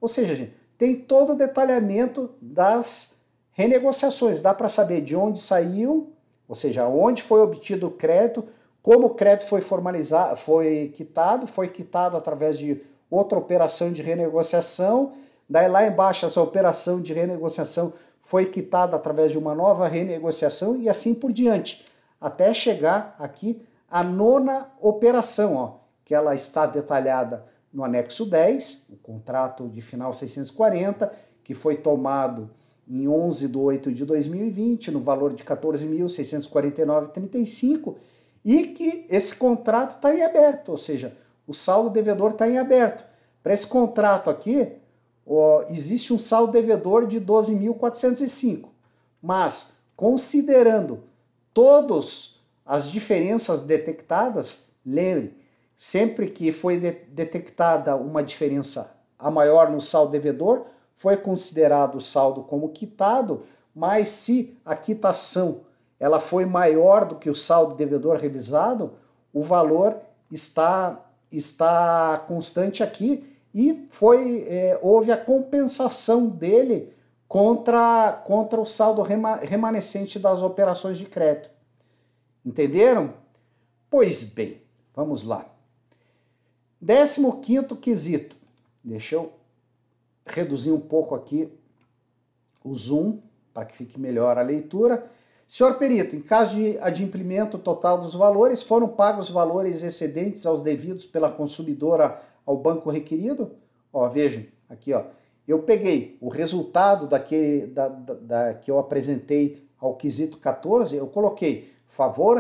Ou seja, gente, tem todo o detalhamento das renegociações, dá para saber de onde saiu, ou seja, onde foi obtido o crédito, como o crédito foi formalizado, foi quitado através de outra operação de renegociação, daí lá embaixo essa operação de renegociação foi quitada através de uma nova renegociação e assim por diante, até chegar aqui a nona operação, ó, que ela está detalhada no anexo 10, o contrato de final 640, que foi tomado em 11/8 de 2020, no valor de 14.649,35, e que esse contrato está em aberto, ou seja, o saldo devedor está em aberto. Para esse contrato aqui, existe um saldo devedor de 12.405, mas considerando todas as diferenças detectadas, lembre, sempre que foi detectada uma diferença a maior no saldo devedor, foi considerado o saldo como quitado, mas se a quitação ela foi maior do que o saldo devedor revisado, o valor está constante aqui e houve a compensação dele contra o saldo remanescente das operações de crédito. Entenderam? Pois bem, vamos lá. 15º quesito. Deixa eu reduzir um pouco aqui o zoom para que fique melhor a leitura. Senhor perito, em caso de adimplemento total dos valores, foram pagos os valores excedentes aos devidos pela consumidora ao banco requerido? Ó, vejam, aqui, ó, eu peguei o resultado que eu apresentei ao quesito 14, eu coloquei favor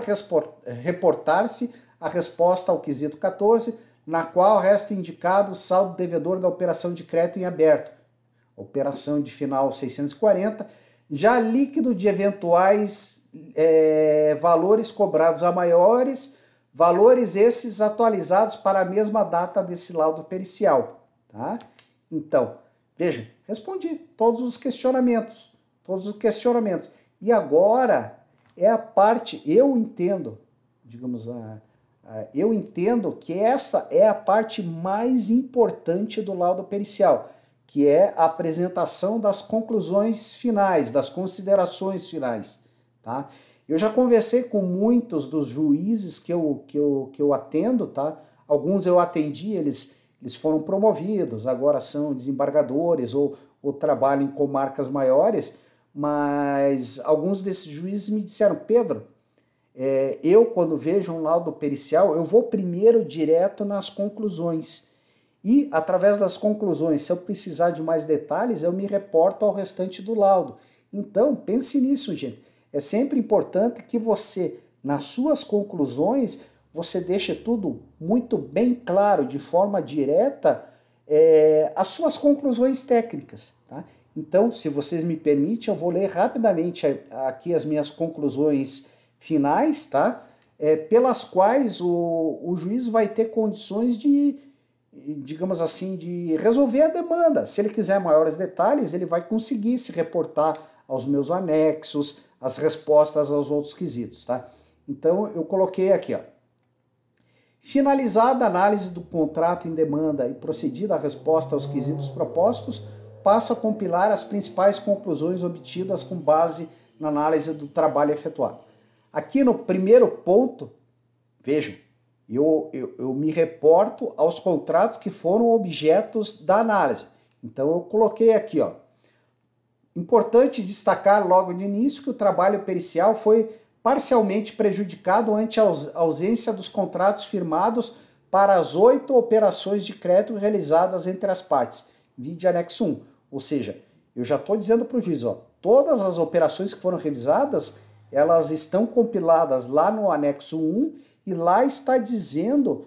reportar-se a resposta ao quesito 14, na qual resta indicado o saldo devedor da operação de crédito em aberto, operação de final 640, já líquido de eventuais valores cobrados a maiores, valores esses atualizados para a mesma data desse laudo pericial. Tá? Então, vejam, respondi todos os questionamentos. E agora é a parte, eu entendo que essa é a parte mais importante do laudo pericial, que é a apresentação das conclusões finais, das considerações finais. Tá? Eu já conversei com muitos dos juízes que eu atendo, tá? Alguns eu atendi, eles foram promovidos, agora são desembargadores ou trabalham em comarcas maiores, mas alguns desses juízes me disseram, Pedro, eu quando vejo um laudo pericial, eu vou primeiro direto nas conclusões. E, através das conclusões, se eu precisar de mais detalhes, eu me reporto ao restante do laudo. Então, pense nisso, gente. É sempre importante que você, nas suas conclusões, você deixe tudo muito bem claro, de forma direta, as suas conclusões técnicas. Tá? Então, se vocês me permitem, eu vou ler rapidamente aqui as minhas conclusões finais, tá? Pelas quais o juiz vai ter condições de, digamos assim, de resolver a demanda. Se ele quiser maiores detalhes, ele vai conseguir se reportar aos meus anexos, as respostas aos outros quesitos, tá? Então, eu coloquei aqui, ó. Finalizada a análise do contrato em demanda e procedida a resposta aos quesitos propostos, passo a compilar as principais conclusões obtidas com base na análise do trabalho efetuado. Aqui no primeiro ponto, vejam, eu me reporto aos contratos que foram objetos da análise. Então eu coloquei aqui, ó. Importante destacar logo de início que o trabalho pericial foi parcialmente prejudicado ante a ausência dos contratos firmados para as 8 operações de crédito realizadas entre as partes, vide anexo 1. Ou seja, eu já estou dizendo para o juiz, ó, todas as operações que foram revisadas, elas estão compiladas lá no anexo 1 e lá está dizendo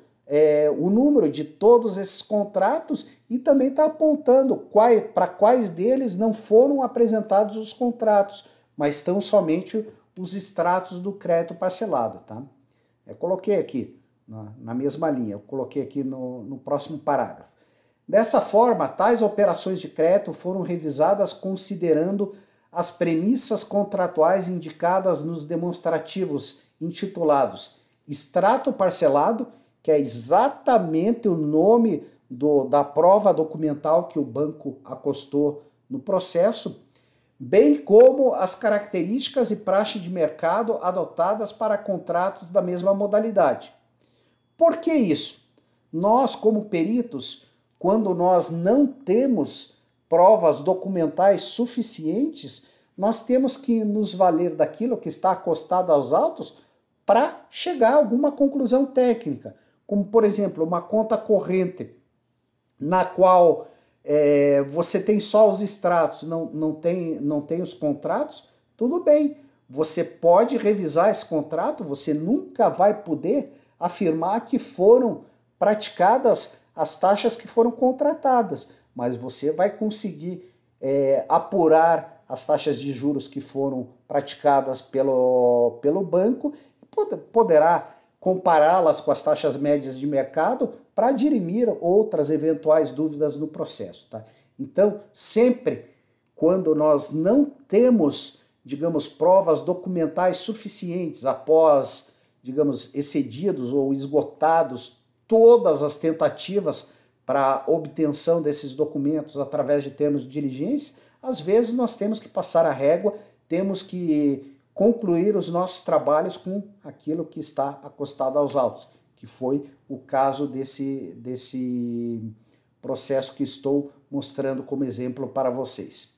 o número de todos esses contratos e também está apontando para quais deles não foram apresentados os contratos, mas estão somente os extratos do crédito parcelado. Tá? Eu coloquei aqui, na mesma linha. Eu coloquei aqui no próximo parágrafo. Dessa forma, tais operações de crédito foram revisadas considerando as premissas contratuais indicadas nos demonstrativos intitulados extrato parcelado, que é exatamente o nome da prova documental que o banco acostou no processo, bem como as características e praxe de mercado adotadas para contratos da mesma modalidade. Por que isso? Nós, como peritos, quando nós não temos provas documentais suficientes, nós temos que nos valer daquilo que está acostado aos autos para chegar a alguma conclusão técnica, como, por exemplo, uma conta corrente, na qual você tem só os extratos, não tem os contratos, tudo bem. Você pode revisar esse contrato, você nunca vai poder afirmar que foram praticadas as taxas que foram contratadas, mas você vai conseguir apurar as taxas de juros que foram praticadas pelo banco e poderá compará-las com as taxas médias de mercado para dirimir outras eventuais dúvidas no processo. Tá? Então, sempre quando nós não temos, digamos, provas documentais suficientes após, digamos, excedidos ou esgotados todas as tentativas para obtenção desses documentos através de termos de diligência, às vezes nós temos que passar a régua, temos que concluir os nossos trabalhos com aquilo que está acostado aos autos, que foi o caso desse processo que estou mostrando como exemplo para vocês.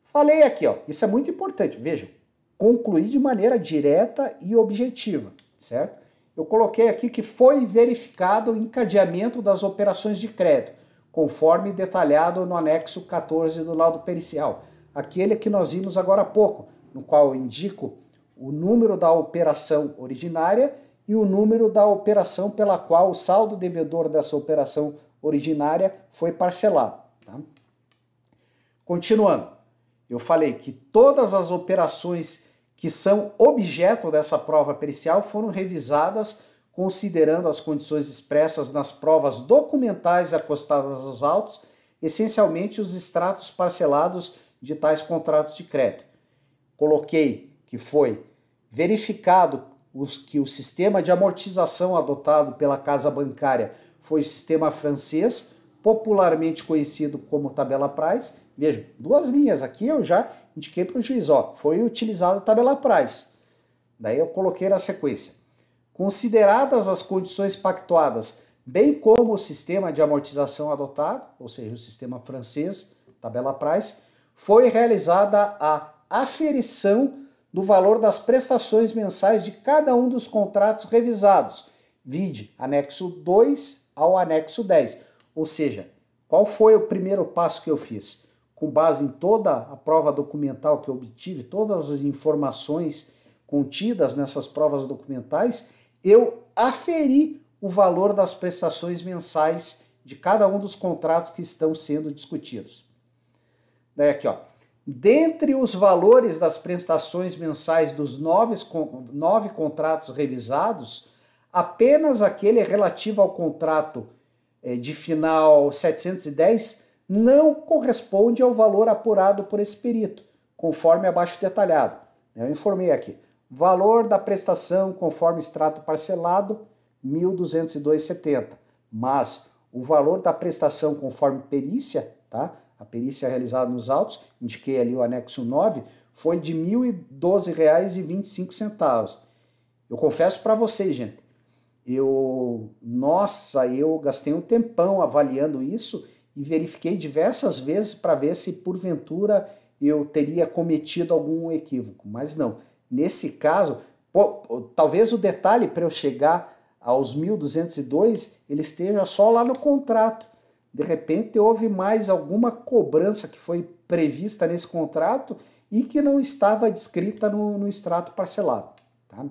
Falei aqui, ó, isso é muito importante, vejam, concluir de maneira direta e objetiva, certo? Eu coloquei aqui que foi verificado o encadeamento das operações de crédito, conforme detalhado no anexo 14 do laudo pericial, aquele que nós vimos agora há pouco, no qual eu indico o número da operação originária e o número da operação pela qual o saldo devedor dessa operação originária foi parcelado. Tá? Continuando, eu falei que todas as operações que são objeto dessa prova pericial foram revisadas considerando as condições expressas nas provas documentais acostadas aos autos, essencialmente os extratos parcelados de tais contratos de crédito. Coloquei que foi verificado que o sistema de amortização adotado pela casa bancária foi o sistema francês, popularmente conhecido como tabela price. Vejam, duas linhas aqui eu já indiquei para o juiz, ó, foi utilizada a tabela price. Daí eu coloquei na sequência. Consideradas as condições pactuadas, bem como o sistema de amortização adotado, ou seja, o sistema francês, tabela price, foi realizada a aferição do valor das prestações mensais de cada um dos contratos revisados, vide anexo 2 ao anexo 10. Ou seja, qual foi o primeiro passo que eu fiz? Com base em toda a prova documental que eu obtive, todas as informações contidas nessas provas documentais, eu aferi o valor das prestações mensais de cada um dos contratos que estão sendo discutidos. Daí aqui, ó. Dentre os valores das prestações mensais dos 9 contratos revisados, apenas aquele relativo ao contrato de final 710 não corresponde ao valor apurado por esse perito, conforme abaixo detalhado. Eu informei aqui. Valor da prestação conforme extrato parcelado, R$ 1.202,70. Mas o valor da prestação conforme perícia, tá? A perícia realizada nos autos, indiquei ali o anexo 9, foi de R$ 1.012,25. Eu confesso para vocês, gente, eu gastei um tempão avaliando isso e verifiquei diversas vezes para ver se porventura eu teria cometido algum equívoco, mas não. Nesse caso, talvez o detalhe para eu chegar aos 1.202, ele esteja só lá no contrato. De repente houve mais alguma cobrança que foi prevista nesse contrato e que não estava descrita no extrato parcelado. Tá?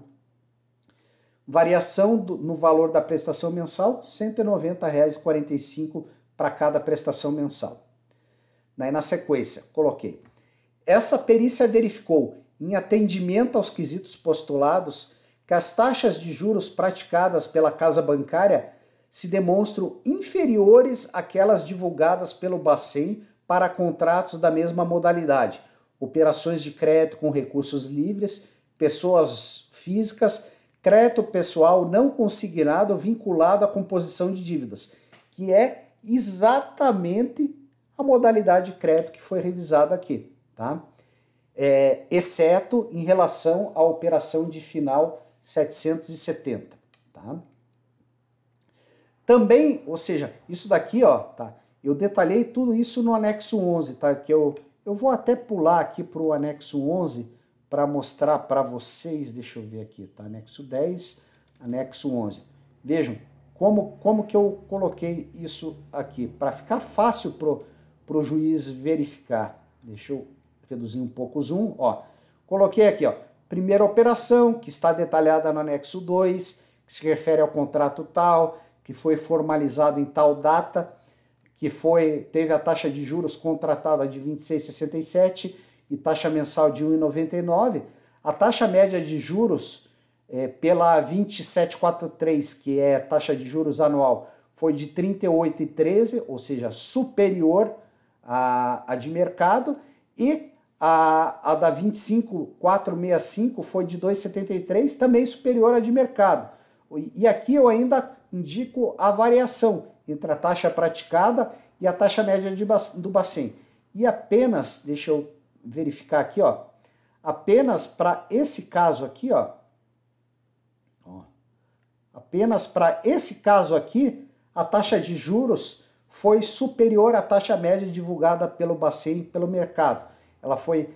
Variação no valor da prestação mensal, R$ 190,45 para cada prestação mensal. Daí na sequência, coloquei. Essa perícia verificou, em atendimento aos quesitos postulados, que as taxas de juros praticadas pela casa bancária se demonstram inferiores àquelas divulgadas pelo Bacen para contratos da mesma modalidade, operações de crédito com recursos livres, pessoas físicas, crédito pessoal não consignado vinculado à composição de dívidas, que é exatamente a modalidade de crédito que foi revisada aqui, tá? Exceto em relação à operação de final 770, tá? Também, ou seja, isso daqui, ó, tá? Eu detalhei tudo isso no anexo 11, tá? Que eu vou até pular aqui para o anexo 11 para mostrar para vocês, deixa eu ver aqui, tá? Anexo 10, anexo 11. Vejam como que eu coloquei isso aqui, para ficar fácil pro juiz verificar. Deixa eu reduzir um pouco o zoom, ó. Coloquei aqui, ó, primeira operação, que está detalhada no anexo 2, que se refere ao contrato tal, que foi formalizado em tal data, que teve a taxa de juros contratada de 26,67 e taxa mensal de 1,99. A taxa média de juros pela 2743, que é a taxa de juros anual, foi de 38,13, ou seja, superior à de mercado, e a da 25,465 foi de 2,73, também superior à de mercado. E aqui eu ainda indico a variação entre a taxa praticada e a taxa média do Bacen. E apenas, deixa eu verificar aqui, ó, apenas para esse caso aqui, ó, apenas para esse caso aqui, a taxa de juros foi superior à taxa média divulgada pelo Bacen pelo mercado. Ela foi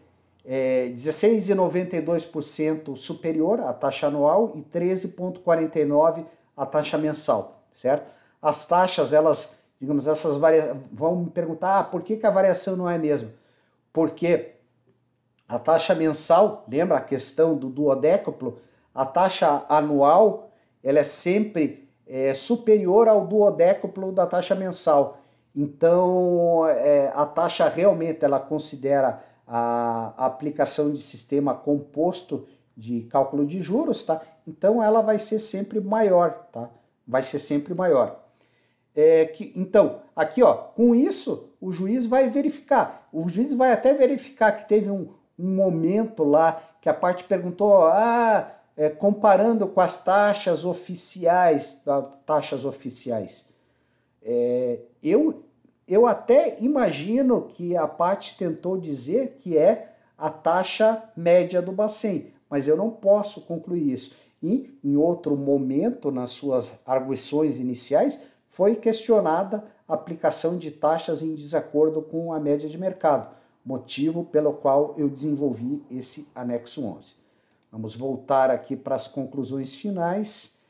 16,92% superior à taxa anual e 13,49% à taxa mensal, certo? As taxas, elas, digamos, essas vão me perguntar, por que a variação não é a mesma? Porque a taxa mensal, lembra a questão do duodécuplo? A taxa anual, ela é sempre superior ao duodécuplo da taxa mensal. Então, a taxa realmente, ela considera a aplicação de sistema composto de cálculo de juros, tá? Então, ela vai ser sempre maior, tá? Vai ser sempre maior. Então, aqui, ó, com isso, o juiz vai verificar. O juiz vai até verificar que teve um momento lá que a parte perguntou, comparando com as taxas oficiais, eu até imagino que a parte tentou dizer que é a taxa média do Bacen, mas eu não posso concluir isso. E, em outro momento, nas suas arguições iniciais, foi questionada a aplicação de taxas em desacordo com a média de mercado, motivo pelo qual eu desenvolvi esse anexo 11. Vamos voltar aqui para as conclusões finais.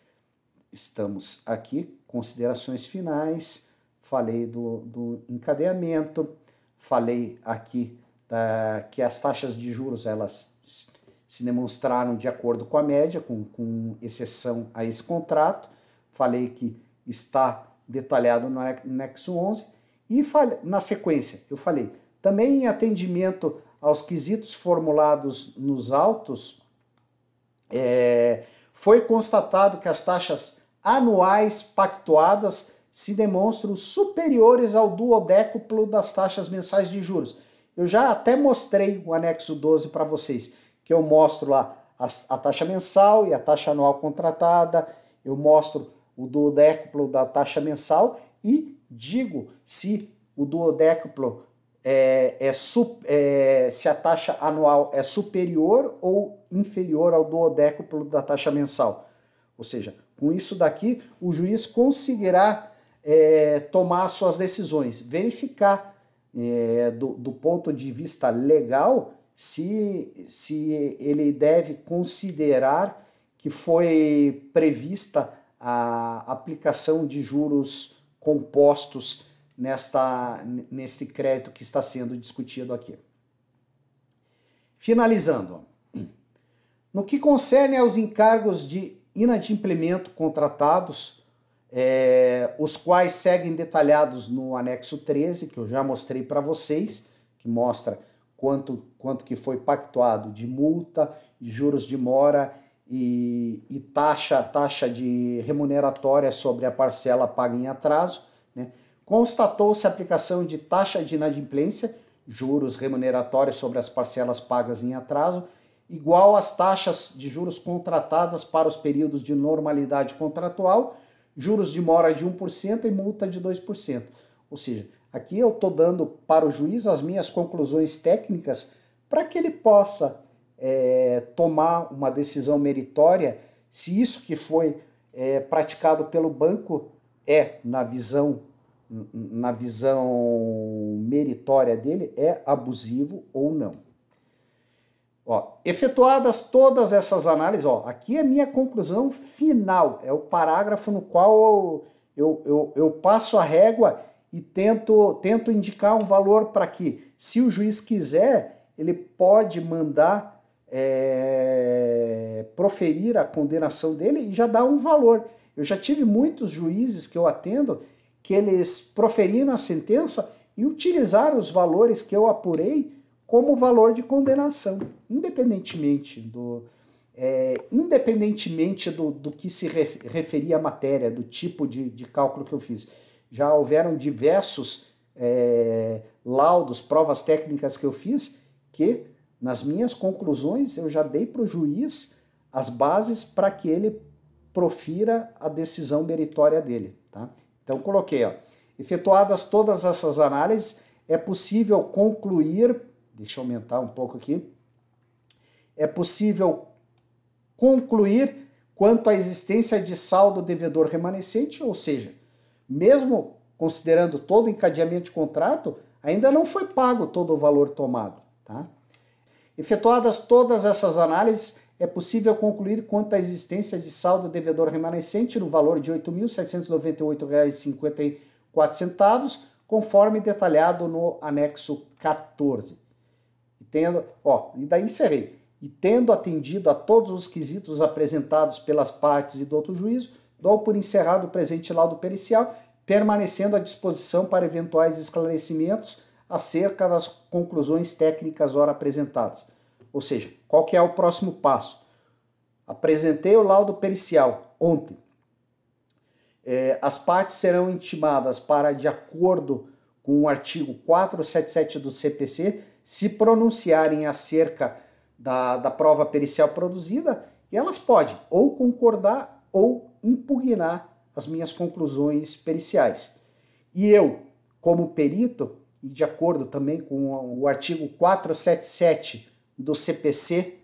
Estamos aqui, considerações finais, falei do encadeamento, falei aqui que as taxas de juros elas se demonstraram de acordo com a média, com exceção a esse contrato, falei que está detalhado no anexo 11, e na sequência eu falei, também em atendimento aos quesitos formulados nos autos, foi constatado que as taxas anuais pactuadas se demonstram superiores ao duodécuplo das taxas mensais de juros. Eu já até mostrei o anexo 12 para vocês, que eu mostro lá a taxa mensal e a taxa anual contratada, eu mostro o duodécuplo da taxa mensal e digo se o duodécuplo se a taxa anual é superior ou inferior ao duodécuplo da taxa mensal. Ou seja, com isso daqui, o juiz conseguirá tomar suas decisões, verificar do ponto de vista legal se ele deve considerar que foi prevista a aplicação de juros compostos neste crédito que está sendo discutido aqui. Finalizando, no que concerne aos encargos de inadimplemento contratados, os quais seguem detalhados no anexo 13, que eu já mostrei para vocês, que mostra quanto que foi pactuado de multa, de juros de mora e taxa de remuneratória sobre a parcela paga em atraso, né? Constatou-se a aplicação de taxa de inadimplência, juros remuneratórios sobre as parcelas pagas em atraso, igual às taxas de juros contratadas para os períodos de normalidade contratual, juros de mora de 1% e multa de 2%. Ou seja, aqui eu estou dando para o juiz as minhas conclusões técnicas para que ele possa tomar uma decisão meritória se isso que foi praticado pelo banco na visão meritória dele, é abusivo ou não. Ó, efetuadas todas essas análises, ó, aqui é minha conclusão final, é o parágrafo no qual eu passo a régua e tento indicar um valor para que, se o juiz quiser, ele pode mandar proferir a condenação dele e já dá um valor. Eu já tive muitos juízes que eu atendo que eles proferiram a sentença e utilizaram os valores que eu apurei como valor de condenação, independentemente do que se referia à matéria, do tipo de cálculo que eu fiz. Já houveram diversos laudos, provas técnicas que eu fiz, que nas minhas conclusões eu já dei para o juiz as bases para que ele profira a decisão meritória dele. Tá? Então coloquei, ó, efetuadas todas essas análises, é possível concluir, deixa eu aumentar um pouco aqui, é possível concluir quanto à existência de saldo devedor remanescente, ou seja, mesmo considerando todo o encadeamento de contrato, ainda não foi pago todo o valor tomado. Tá? Efetuadas todas essas análises, é possível concluir quanto à existência de saldo devedor remanescente no valor de R$ 8.798,54, conforme detalhado no anexo 14. E daí encerrei. E tendo atendido a todos os quesitos apresentados pelas partes e do outro juízo, dou por encerrado o presente laudo pericial, permanecendo à disposição para eventuais esclarecimentos acerca das conclusões técnicas ora apresentadas. Ou seja, qual que é o próximo passo? Apresentei o laudo pericial ontem. As partes serão intimadas para, de acordo com o artigo 477 do CPC, se pronunciarem acerca da prova pericial produzida, e elas podem ou concordar ou impugnar as minhas conclusões periciais. E eu, como perito, e de acordo também com o artigo 477 do CPC,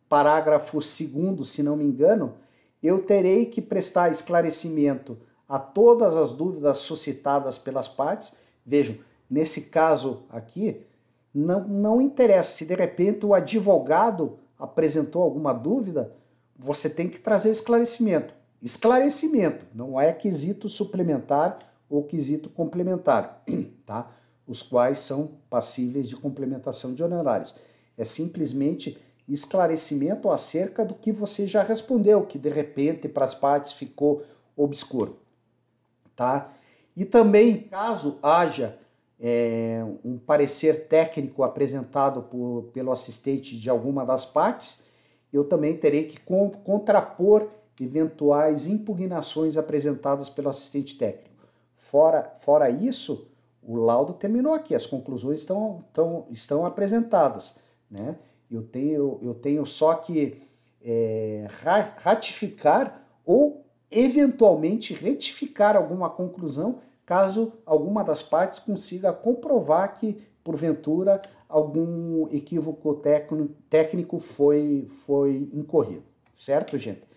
parágrafo 2º, se não me engano, eu terei que prestar esclarecimento a todas as dúvidas suscitadas pelas partes. Vejam, nesse caso aqui, não interessa se de repente o advogado apresentou alguma dúvida, você tem que trazer esclarecimento. Esclarecimento, não é quesito suplementar ou quesito complementar, tá? Os quais são passíveis de complementação de honorários. É simplesmente esclarecimento acerca do que você já respondeu, que de repente para as partes ficou obscuro. Tá? E também, caso haja um parecer técnico apresentado pelo assistente de alguma das partes, eu também terei que contrapor eventuais impugnações apresentadas pelo assistente técnico. Fora isso, o laudo terminou aqui, as conclusões estão apresentadas. Né? Eu tenho só que ratificar ou eventualmente retificar alguma conclusão, caso alguma das partes consiga comprovar que, porventura, algum equívoco técnico foi incorrido. Certo, gente?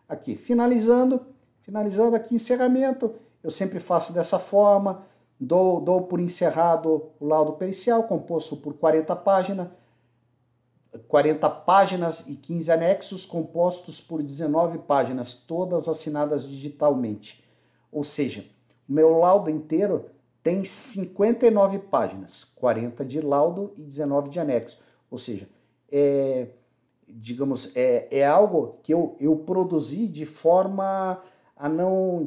Aqui, finalizando aqui, encerramento, eu sempre faço dessa forma, dou por encerrado o laudo pericial, composto por 40 páginas e 15 anexos, compostos por 19 páginas, todas assinadas digitalmente. Ou seja, o meu laudo inteiro tem 59 páginas, 40 de laudo e 19 de anexo. Ou seja, é algo que eu produzi de forma a não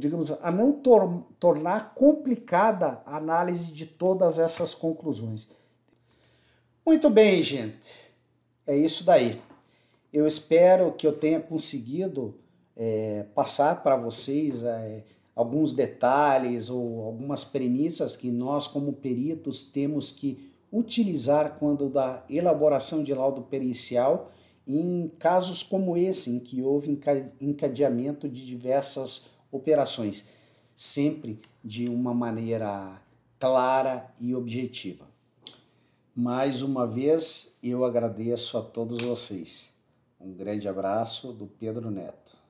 tornar complicada a análise de todas essas conclusões. Muito bem, gente. É isso daí. Eu espero que eu tenha conseguido passar para vocês alguns detalhes ou algumas premissas que nós, como peritos, temos que utilizar quando da elaboração de laudo pericial em casos como esse, em que houve encadeamento de diversas operações, sempre de uma maneira clara e objetiva. Mais uma vez, eu agradeço a todos vocês. Um grande abraço do Pedro Neto.